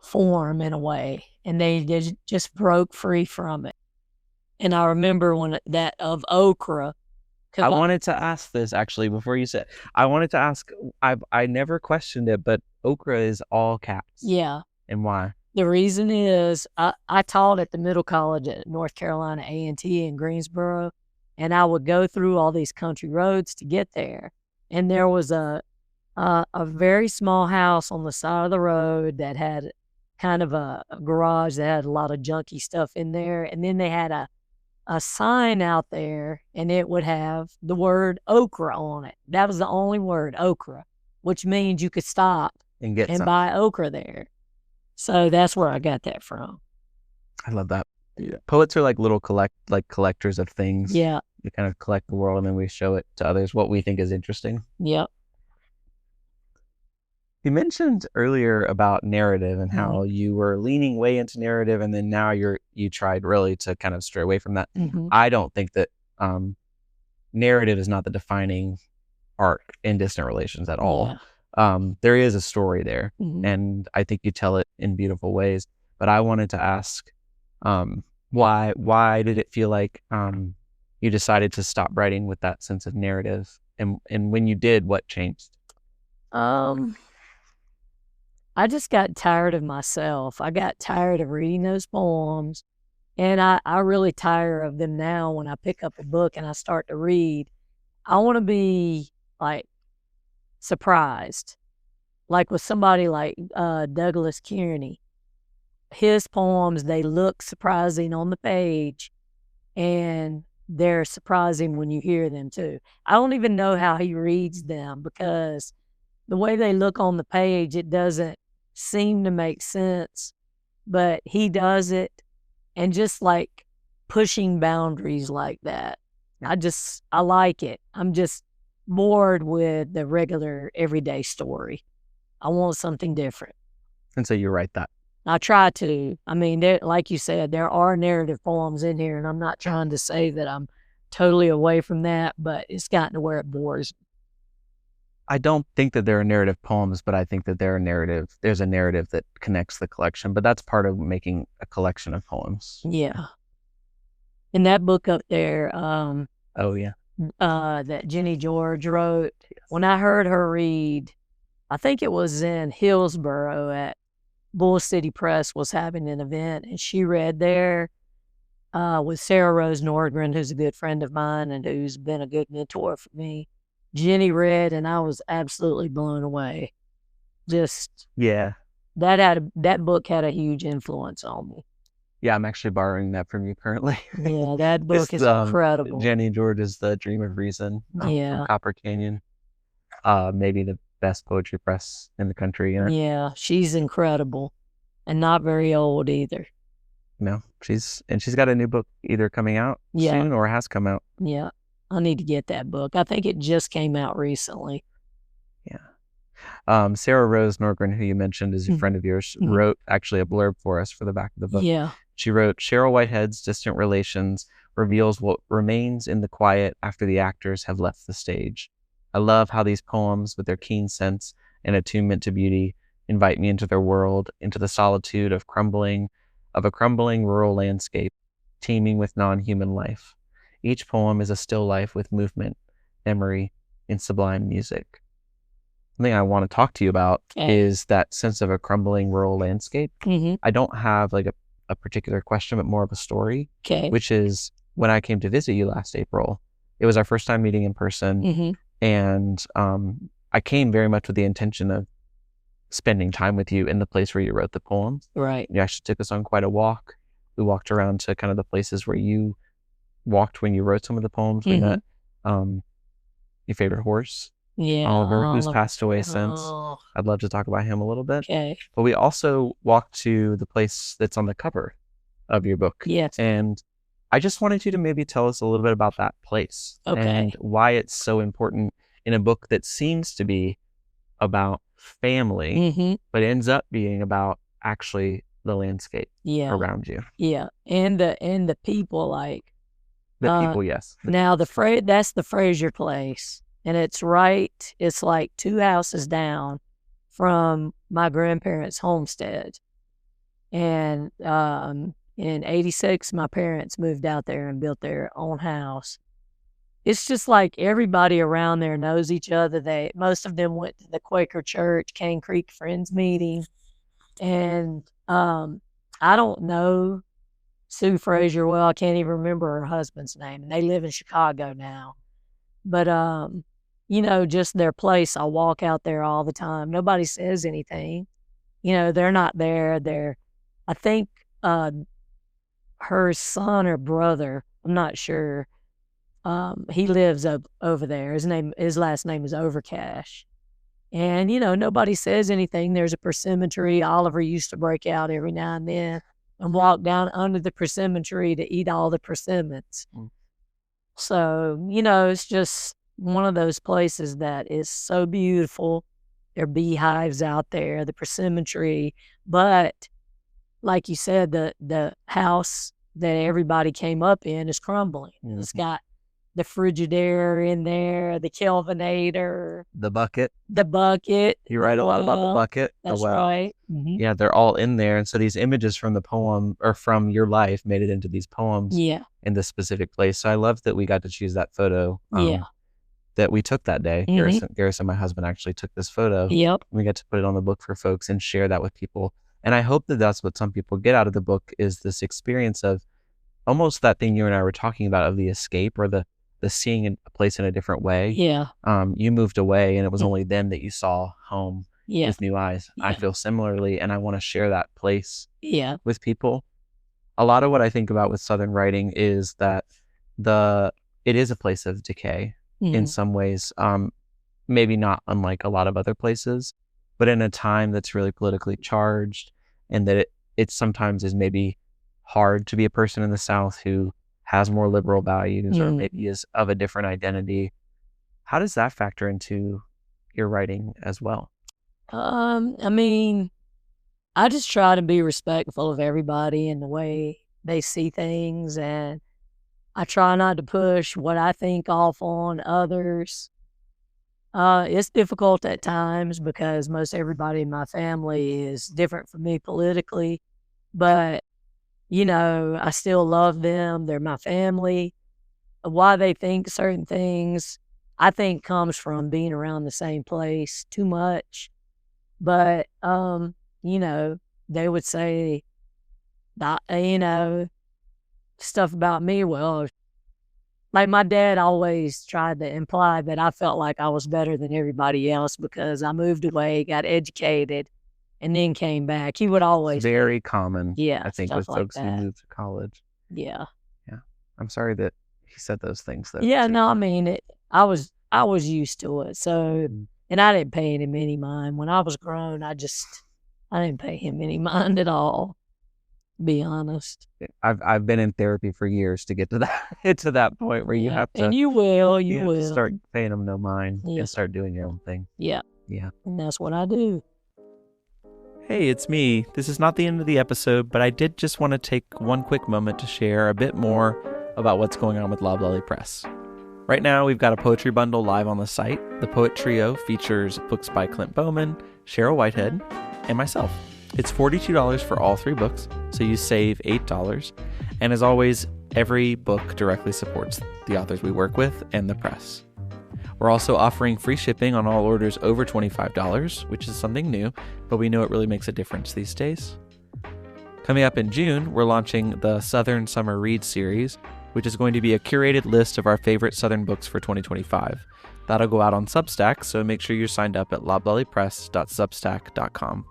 form in a way. And they just broke free from it. And I remember when that of okra. I wanted to ask this actually before you said. I wanted to ask. I never questioned it, but okra is all caps. Yeah. And why? The reason is I taught at the middle college at North Carolina A&T in Greensboro, and I would go through all these country roads to get there. And there was a very small house on the side of the road that had kind of a garage that had a lot of junky stuff in there, and then they had a a sign out there, and it would have the word okra on it. That was the only word, okra, which means you could stop And get and some. buy okra there. So that's where I got that from. I love that. Yeah. Poets are like little collectors of things. Yeah. We kind of collect the world and then we show it to others what we think is interesting. Yep. You mentioned earlier about narrative and how you were leaning way into narrative, and then now you tried really to kind of stray away from that. I don't think that narrative is not the defining arc in distant relations at all. There is a story there, and I think you tell it in beautiful ways. But I wanted to ask, why did it feel like you decided to stop writing with that sense of narrative, and when you did, what changed? I just got tired of myself. I got tired of reading those poems, and I really tire of them now. When I pick up a book and I start to read, I want to be like surprised, like with somebody like Douglas Kearney. His poems, they look surprising on the page, and they're surprising when you hear them too. I don't even know how he reads them, because the way they look on the page, it doesn't seem to make sense, but he does it, and just like pushing boundaries like that. I like it. I'm just bored with the regular everyday story. I want something different. And so you write that. I try to. I mean, like you said, there are narrative poems in here, and I'm not trying to say that I'm totally away from that, but it's gotten to where it bores me. I don't think that there are narrative poems, but I think that there's a narrative that connects the collection, but that's part of making a collection of poems. Yeah. In that book up there, oh yeah, that Jenny George wrote, when I heard her read, I think it was in Hillsboro at Bull City Press was having an event, and she read there with Sarah Rose Nordgren, who's a good friend of mine and who's been a good mentor for me. Jenny read, and I was absolutely blown away. Just that book had a huge influence on me. Yeah, I'm actually borrowing that from you currently. Yeah, that book is incredible. Jenny George is The Dream of Reason from Copper Canyon. Maybe the best poetry press in the country. Yeah, she's incredible, and not very old either. No, she's got a new book either coming out soon or has come out. Yeah, I need to get that book. I think it just came out recently. Yeah. Sarah Rose Nordgren, who you mentioned is a friend of yours, wrote actually a blurb for us for the back of the book. Yeah. She wrote, Cheryl Whitehead's distant relations reveals what remains in the quiet after the actors have left the stage. I love how these poems, with their keen sense and attunement to beauty, invite me into their world, into the solitude of a crumbling rural landscape, teeming with non-human life. Each poem is a still life with movement, memory, and sublime music. Something I want to talk to you about is that sense of a crumbling rural landscape. I don't have like a particular question, but more of a story, which is when I came to visit you last April, it was our first time meeting in person. And I came very much with the intention of spending time with you in the place where you wrote the poems. Right. You actually took us on quite a walk. We walked around to kind of the places where you walked when you wrote some of the poems. We met your favorite horse, Oliver, who's passed away since. I'd love to talk about him a little bit. But we also walked to the place that's on the cover of your book. Yes. And I just wanted you to maybe tell us a little bit about that place and why it's so important in a book that seems to be about family, but ends up being about actually the landscape around you. Yeah. And the people, like the people, yes. Now that's the Fraser place. And it's like 2 houses down from my grandparents' homestead. And in 86, my parents moved out there and built their own house. It's just like everybody around there knows each other. Most of them went to the Quaker Church, Cane Creek Friends Meeting. And I don't know Sue Fraser well. I can't even remember her husband's name. And they live in Chicago now. But, just their place, I walk out there all the time. Nobody says anything. They're not there. I think her son or brother I'm not sure. He lives up over there. His last name is Overcash. And, nobody says anything. There's a persimmon tree. Oliver used to break out every now and then and walk down under the persimmon tree to eat all the persimmons. Mm. So, it's just one of those places that is so beautiful. There are beehives out there, the persimmon tree. But like you said, the house that everybody came up in is crumbling. Mm-hmm. It's got the Frigidaire in there, the Kelvinator. The bucket. You write a lot about the bucket. That's right. Mm-hmm. Yeah, they're all in there. And so these images from the poem or from your life made it into these poems in this specific place. So I love that we got to choose that photo that we took that day. Mm-hmm. Garrison, my husband, actually took this photo. Yep. We got to put it on the book for folks and share that with people. And I hope that that's what some people get out of the book is this experience of almost that thing you and I were talking about of the escape or the seeing a place in a different way. Yeah. You moved away and it was only then that you saw home with new eyes. Yeah. I feel similarly and I want to share that place with people. A lot of what I think about with Southern writing is that it is a place of decay in some ways, maybe not unlike a lot of other places, but in a time that's really politically charged and that it sometimes is maybe hard to be a person in the South who has more liberal values or maybe is of a different identity. How does that factor into your writing as well? I mean, I just try to be respectful of everybody and the way they see things, and I try not to push what I think off on others. It's difficult at times because most everybody in my family is different from me politically, but I still love them. They're my family. Why they think certain things, I think comes from being around the same place too much. But, they would say, stuff about me. Well, like my dad always tried to imply that I felt like I was better than everybody else because I moved away, got educated, and then came back. He would always... It's very common, I think, with like folks who move to college. Yeah. Yeah. I'm sorry that he said those things, though. Yeah, no, I mean, I was used to it. So, and I didn't pay him any mind. When I was grown, I didn't pay him any mind at all, to be honest. I've been in therapy for years to get to that point where you have to... And you will. Start paying them no mind and start doing your own thing. Yeah. Yeah. And that's what I do. Hey, it's me. This is not the end of the episode, but I did just want to take one quick moment to share a bit more about what's going on with Loblolly Press. Right now, we've got a poetry bundle live on the site. The Poet Trio features books by Clint Bowman, Cheryl Whitehead, and myself. It's $42 for all 3 books, so you save $8. And as always, every book directly supports the authors we work with and the press. We're also offering free shipping on all orders over $25, which is something new, but we know it really makes a difference these days. Coming up in June, we're launching the Southern Summer Read series, which is going to be a curated list of our favorite Southern books for 2025. That'll go out on Substack, so make sure you're signed up at loblollypress.substack.com.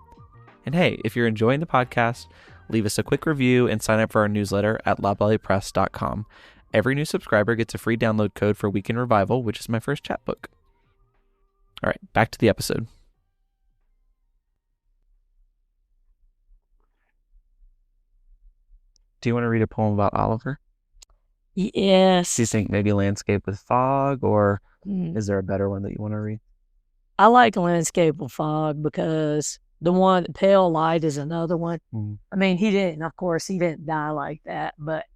And hey, if you're enjoying the podcast, leave us a quick review and sign up for our newsletter at loblollypress.com. Every new subscriber gets a free download code for Weekend Revival, which is my first chapbook. All right, back to the episode. Do you want to read a poem about Oliver? Yes. Do you think maybe Landscape with Fog, or is there a better one that you want to read? I like Landscape with Fog because the one, Pale Light, is another one. I mean, he didn't die like that, but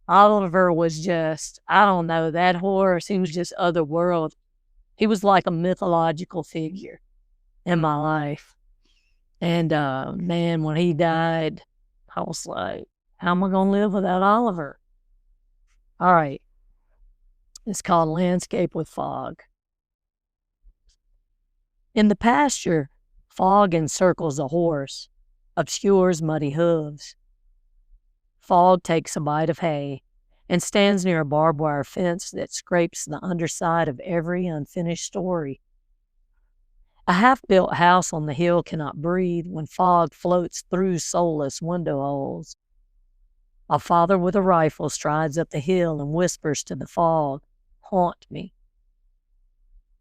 Oliver was just, I don't know, that horse, he was just otherworld. He was like a mythological figure in my life. And man, when he died, I was like, how am I going to live without Oliver? All right. It's called Landscape with Fog. In the pasture, fog encircles the horse, obscures muddy hooves. Fog takes a bite of hay and stands near a barbed wire fence that scrapes the underside of every unfinished story. A half-built house on the hill cannot breathe when fog floats through soulless window holes. A father with a rifle strides up the hill and whispers to the fog, "Haunt me."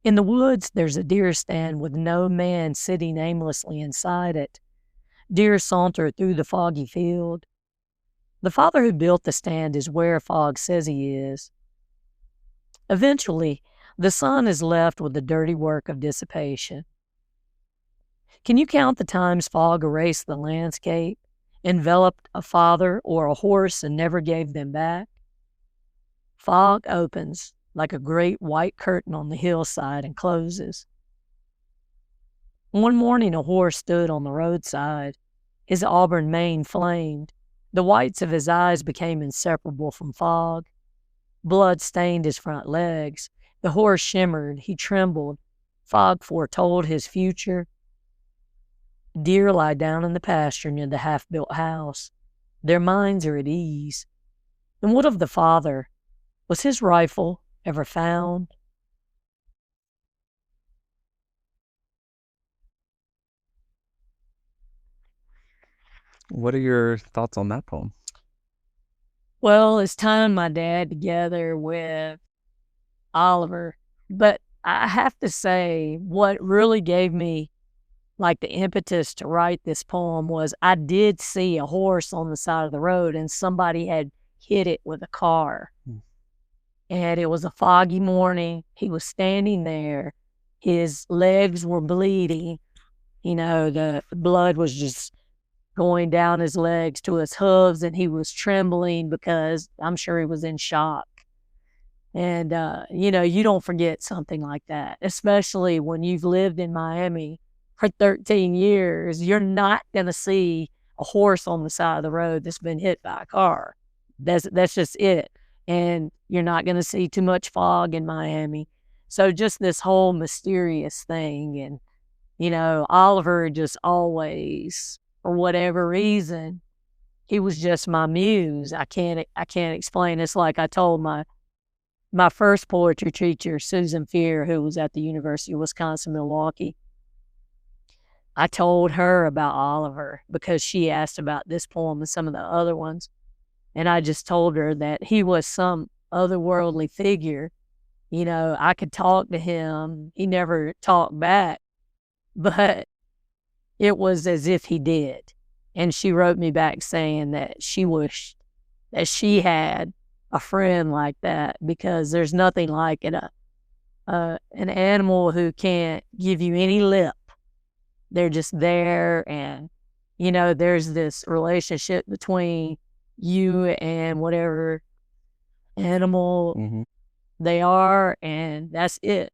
In the woods, there's a deer stand with no man sitting aimlessly inside it. Deer saunter through the foggy field. The father who built the stand is where Fog says he is. Eventually, the son is left with the dirty work of dissipation. Can you count the times Fog erased the landscape, enveloped a father or a horse and never gave them back? Fog opens like a great white curtain on the hillside and closes. One morning, a horse stood on the roadside. His auburn mane flamed. The whites of his eyes became inseparable from Fog. Blood stained his front legs. The horse shimmered. He trembled. Fog foretold his future. Deer lie down in the pasture near the half-built house. Their minds are at ease. And what of the father? Was his rifle ever found? What are your thoughts on that poem? Well, it's tying my dad together with Oliver. But I have to say, what really gave me like the impetus to write this poem was I did see a horse on the side of the road and somebody had hit it with a car. And it was a foggy morning. He was standing there. His legs were bleeding. You know, the blood was just going down his legs to his hooves, and he was trembling because I'm sure he was in shock. And, you know, you don't forget something like that, especially when you've lived in Miami for 13 years. You're not going to see a horse on the side of the road that's been hit by a car. That's just it. And you're not going to see too much fog in Miami. So just this whole mysterious thing. And, you know, Oliver just always, for whatever reason, he was just my muse. I can't explain. It's like I told my first poetry teacher, Susan Fear, who was at the University of Wisconsin-Milwaukee. I told her about Oliver because she asked about this poem and some of the other ones. And I just told her that he was some otherworldly figure. You know, I could talk to him. He never talked back, but it was as if he did. And she wrote me back saying that she wished that she had a friend like that, because there's nothing like it. An animal who can't give you any lip. They're just there, and, you know, there's this relationship between you and whatever animal they are, and that's it.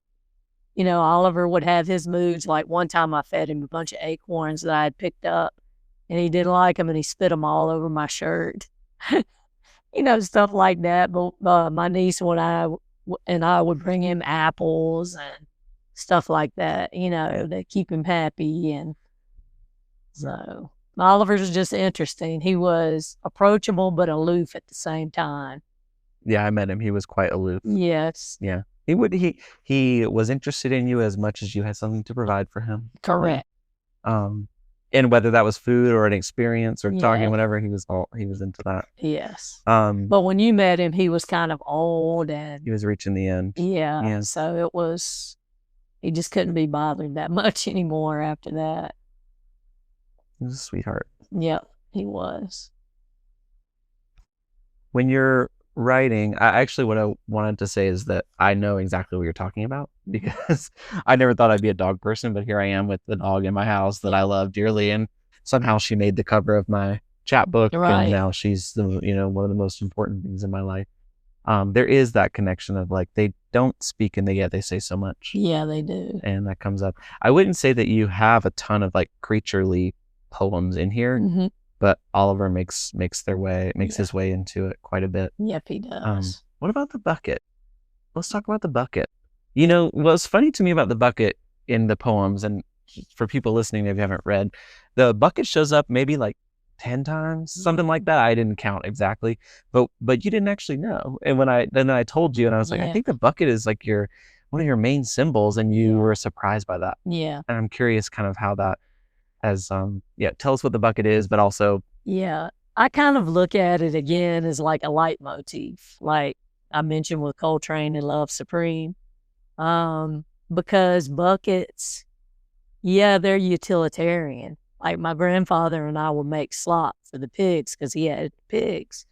You know, Oliver would have his moods. Like one time I fed him a bunch of acorns that I had picked up, and he didn't like them, and he spit them all over my shirt. You know, stuff like that. But my niece and I would bring him apples and stuff like that, you know, to keep him happy. And so Oliver's just interesting. He was approachable but aloof at the same time. Yeah, I met him. He was quite aloof. Yes. Yeah. He was interested in you as much as you had something to provide for him. Correct. And whether that was food or an experience or talking, whatever, he was into that. Yes. But when you met him, he was kind of old and he was reaching the end. Yeah. So he just couldn't be bothered that much anymore after that. He was a sweetheart. Yep, he was. When you're writing, what I wanted to say is that I know exactly what you're talking about, because I never thought I'd be a dog person, but here I am with the dog in my house that I love dearly, and somehow she made the cover of my chapbook, and now she's one of the most important things in my life. There is that connection of like, they don't speak and yet they say so much. Yeah, they do. And that comes up. I wouldn't say that you have a ton of like creaturely poems in here, but Oliver makes his way into it quite a bit. Yep, he does. What about the bucket? Let's talk about the bucket. You know, what's funny to me about the bucket in the poems, and for people listening, if you haven't read, the bucket shows up maybe like 10 times, something like that. I didn't count exactly, but you didn't actually know. And then I told you, and I was like, I think the bucket is like one of your main symbols, and you were surprised by that. Yeah. And I'm curious kind of how that has, tell us what the bucket is, but also. Yeah. I kind of look at it again as like a leitmotif, like I mentioned with Coltrane and Love Supreme, because buckets, yeah, they're utilitarian. Like my grandfather and I would make slop for the pigs because he had pigs,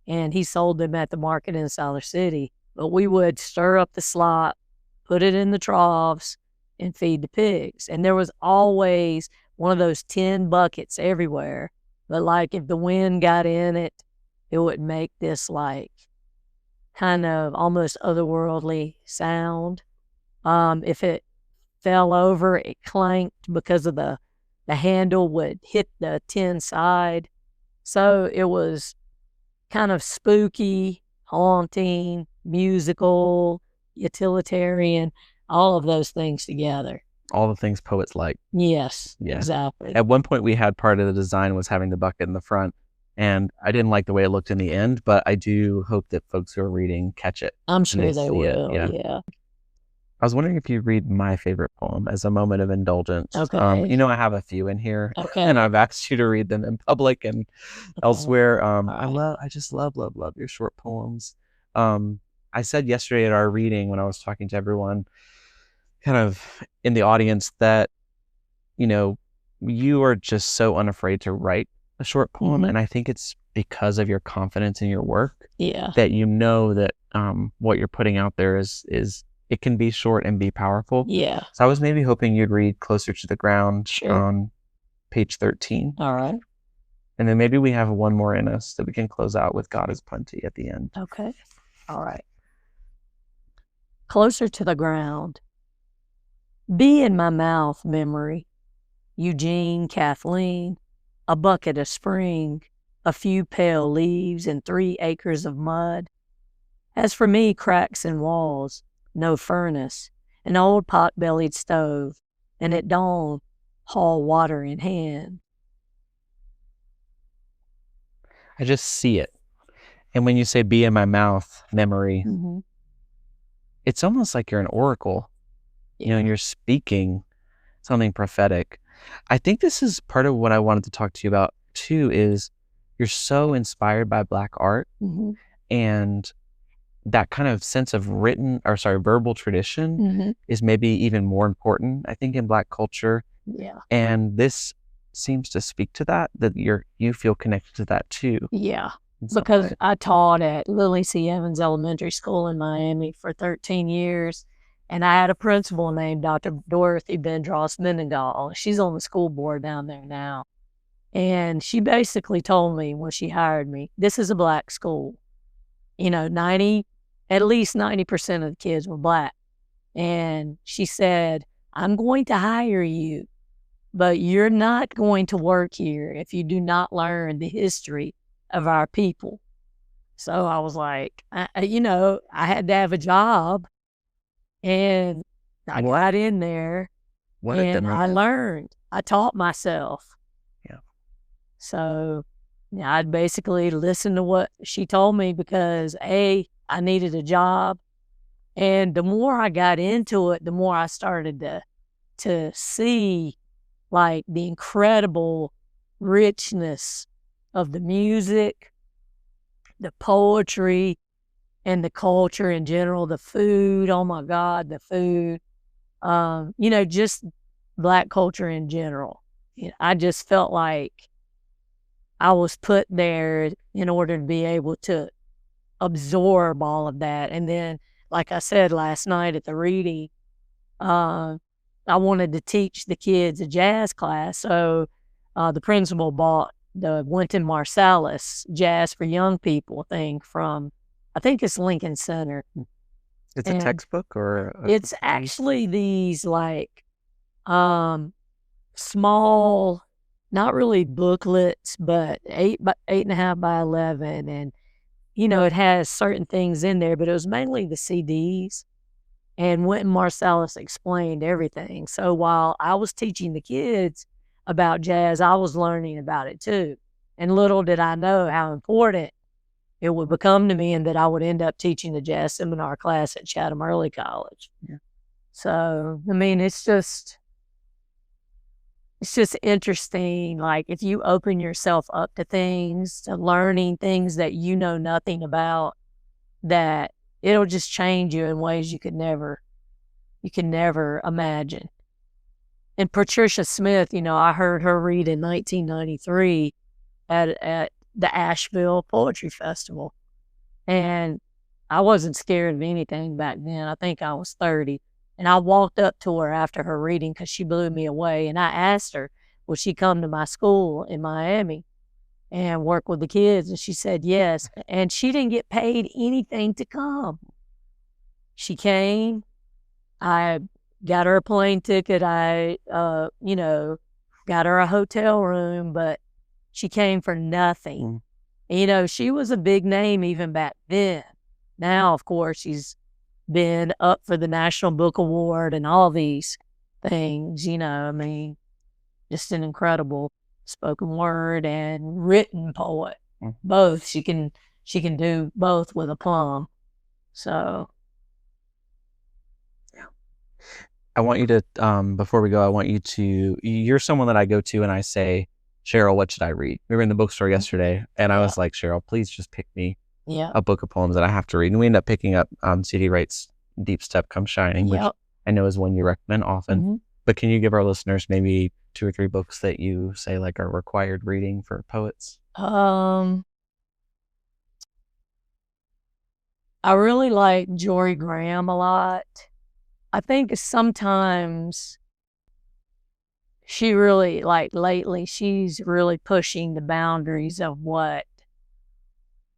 and he sold them at the market in Siler City. But we would stir up the slop, put it in the troughs, and feed the pigs. And there was always one of those tin buckets everywhere. But like if the wind got in it, it would make this like kind of almost otherworldly sound. If it fell over, it clanked because of the handle would hit the tin side. So it was kind of spooky, haunting, musical, utilitarian, all of those things together. All the things poets like. Yes, Yeah. exactly. At one point, we had part of the design was having the bucket in the front, and I didn't like the way it looked in the end, but I do hope that folks who are reading catch it. I'm sure they see it, will. yeah. Yeah. I was wondering if you'd read my favorite poem as a moment of indulgence. Okay. You know, I have a few in here, Okay. and I've asked you to read them in public and elsewhere. right. I just love your short poems. I said yesterday at our reading when I was talking to everyone kind of in the audience that, you know, you are just so unafraid to write a short poem. Mhm. And I think it's because of your confidence in your work Yeah. that you know that what you're putting out there is it can be short and be powerful. Yeah. So I was maybe hoping you'd read Closer to the Ground Sure. on page 13. All right. And then maybe we have one more in us that we can close out with God is Plenty at the end. Okay. All right. Closer to the ground. Be in my mouth, memory. Eugene, Kathleen, a bucket of spring, a few pale leaves, and 3 acres of mud. As for me, cracks in walls, no furnace, an old pot-bellied stove, and at dawn, haul water in hand. I just see it. And when you say be in my mouth, memory, Mm-hmm. it's almost like you're an oracle. Yeah. You know, you're speaking something prophetic. I think this is part of what I wanted to talk to you about too, is you're so inspired by Black art, Mm-hmm. and that kind of sense of verbal tradition Mm-hmm. is maybe even more important, I think, in Black culture. Yeah. And this seems to speak to that you feel connected to that too. Yeah. in some Because way. I taught at Lily C. Evans Elementary School in Miami for 13 years. And I had a principal named Dr. Dorothy Bendross Mendengal. She's on the school board down there now. And she basically told me when she hired me, this is a Black school. You know, at least 90% of the kids were Black. And she said, I'm going to hire you, but you're not going to work here if you do not learn the history of our people. So I was like, I had to have a job, and I got in there, and I learned. I taught myself. Yeah. So I'd basically listen to what she told me because I needed a job, and the more I got into it, the more I started to see like the incredible richness of the music, the poetry, and the culture in general, the food. Oh my God, the food. Just Black culture in general. I just felt like I was put there in order to be able to absorb all of that. And then, like I said last night at the reading, I wanted to teach the kids a jazz class. So the principal bought the Wynton Marsalis Jazz for Young People thing from, I think it's Lincoln Center. It's a textbook or? It's actually these like small, not really booklets, but 8.5 by 11. And, it has certain things in there, but it was mainly the CDs. And Wynton Marsalis explained everything. So while I was teaching the kids about jazz, I was learning about it too. And little did I know how important it would become to me and that I would end up teaching the jazz seminar class at Chatham Early College. Yeah. So, I mean, it's just, it's just interesting. Like if you open yourself up to things, to learning things that you know nothing about, that it'll just change you in ways you could never imagine. And Patricia Smith, I heard her read in 1993 at the Asheville Poetry Festival. And I wasn't scared of anything back then. I think I was 30. And I walked up to her after her reading because she blew me away. And I asked her, would she come to my school in Miami and work with the kids? And she said yes. And she didn't get paid anything to come. She came. I got her a plane ticket. I, got her a hotel room, but she came for nothing. She was a big name even back then. Now, of course, she's been up for the National Book Award and all these things, just an incredible spoken word and written poet. Both. She can do both with aplomb. So I want you to, before we go, you're someone that I go to and I say, Cheryl, what should I read? We were in the bookstore yesterday and I was like, Cheryl, please just pick me a book of poems that I have to read. And we end up picking up C.D. Wright's Deep Step Comes Shining, which I know is one you recommend often. But can you give our listeners maybe 2 or 3 books that you say like are required reading for poets? I really like Jory Graham a lot. I think sometimes she really, like lately, she's really pushing the boundaries of what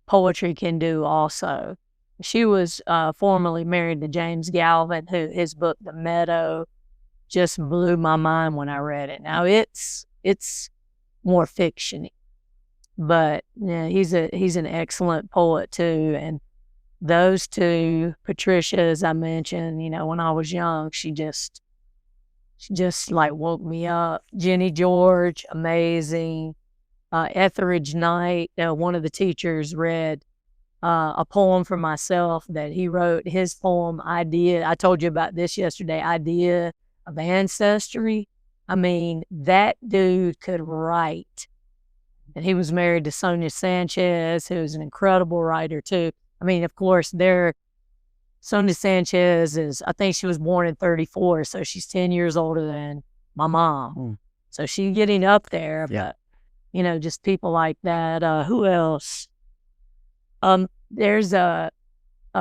poetry can do also. She was formerly married to James Galvin, who his book, The Meadow, just blew my mind when I read it. Now it's more fiction, but yeah, he's an excellent poet too. And those two, Patricia, as I mentioned, when I was young, she just like woke me up. Jenny George, amazing. Etheridge Knight, one of the teachers read a poem for myself that he wrote, his poem, Idea. I told you about this yesterday, Idea of Ancestry. I mean, that dude could write. And he was married to Sonia Sanchez, who's an incredible writer too. I mean, of course, Sonia Sanchez I think she was born in 1934, so she's 10 years older than my mom. So she's getting up there, but, just people like that. Who else? There's a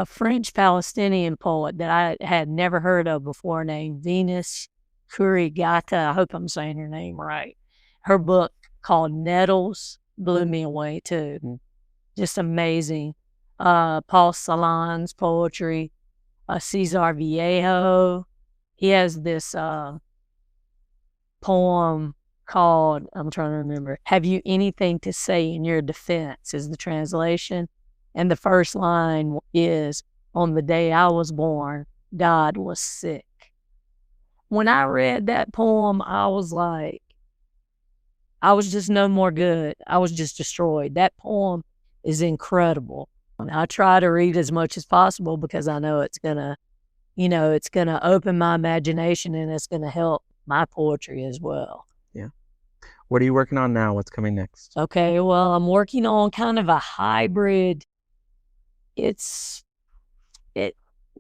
French-Palestinian poet that I had never heard of before named Venus Kurigata. I hope I'm saying her name right. Her book called Nettles blew me away too. Just amazing. Paul Celan's poetry, Cesar Viejo. He has this poem called, I'm trying to remember, Have You Anything to Say in Your Defense is the translation. And the first line is, on the day I was born, God was sick. When I read that poem, I was like, I was just no more good. I was just destroyed. That poem is incredible. I try to read as much as possible because I know it's gonna open my imagination and it's gonna help my poetry as well. Yeah. What are you working on now? What's coming next? Okay, well, I'm working on kind of a hybrid. It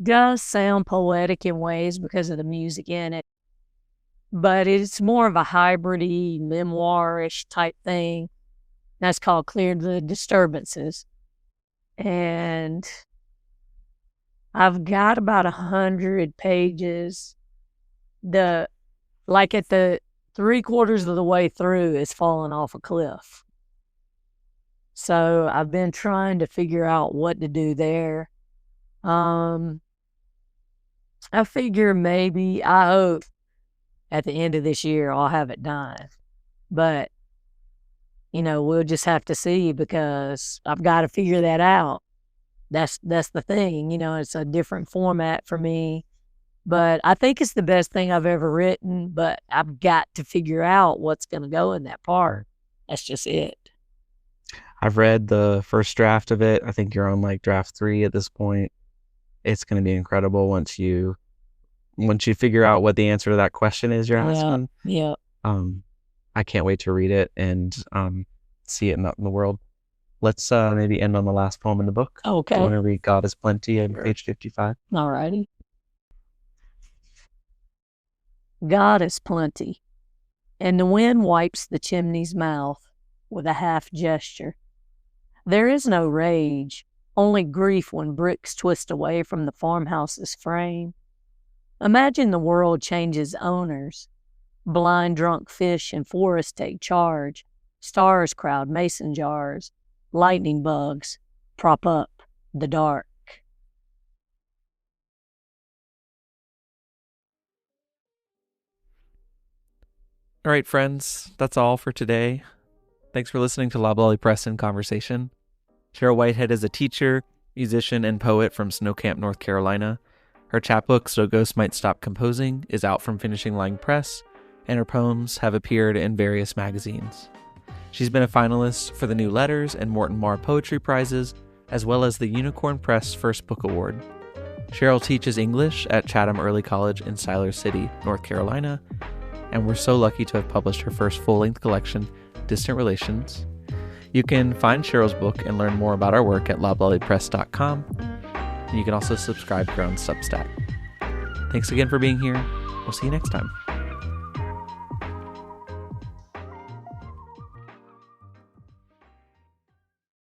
does sound poetic in ways because of the music in it, but it's more of a hybrid-y, memoir-ish type thing. That's called Clear the Disturbances. And I've got about 100 pages. At the 3/4 of the way through, it's falling off a cliff. So I've been trying to figure out what to do there. I figure I hope at the end of this year I'll have it done. But we'll just have to see because I've got to figure that out. That's the thing, it's a different format for me, but I think it's the best thing I've ever written, but I've got to figure out what's going to go in that part. That's just it. I've read the first draft of it. I think you're on like draft 3 at this point. It's going to be incredible once you figure out what the answer to that question is you're asking. Yeah. I can't wait to read it and see it out in the world. Let's maybe end on the last poem in the book. Okay. Do you want to read God is Plenty on page 55? All righty. God is plenty, and the wind wipes the chimney's mouth with a half gesture. There is no rage, only grief when bricks twist away from the farmhouse's frame. Imagine the world changes owners. Blind drunk fish and forests take charge. Stars crowd mason jars. Lightning bugs prop up the dark. All right, friends, that's all for today. Thanks for listening to Loblolly Press in Conversation. Cheryl Whitehead is a teacher, musician, and poet from Snow Camp, North Carolina. Her chapbook, So Ghosts Might Stop Composing, is out from Finishing Line Press, and her poems have appeared in various magazines. She's been a finalist for the New Letters and Morton Marr Poetry Prizes, as well as the Unicorn Press First Book Award. Cheryl teaches English at Chatham Early College in Siler City, North Carolina, and we're so lucky to have published her first full-length collection, Distant Relations. You can find Cheryl's book and learn more about our work at loblollypress.com, and you can also subscribe here on Substack. Thanks again for being here. We'll see you next time.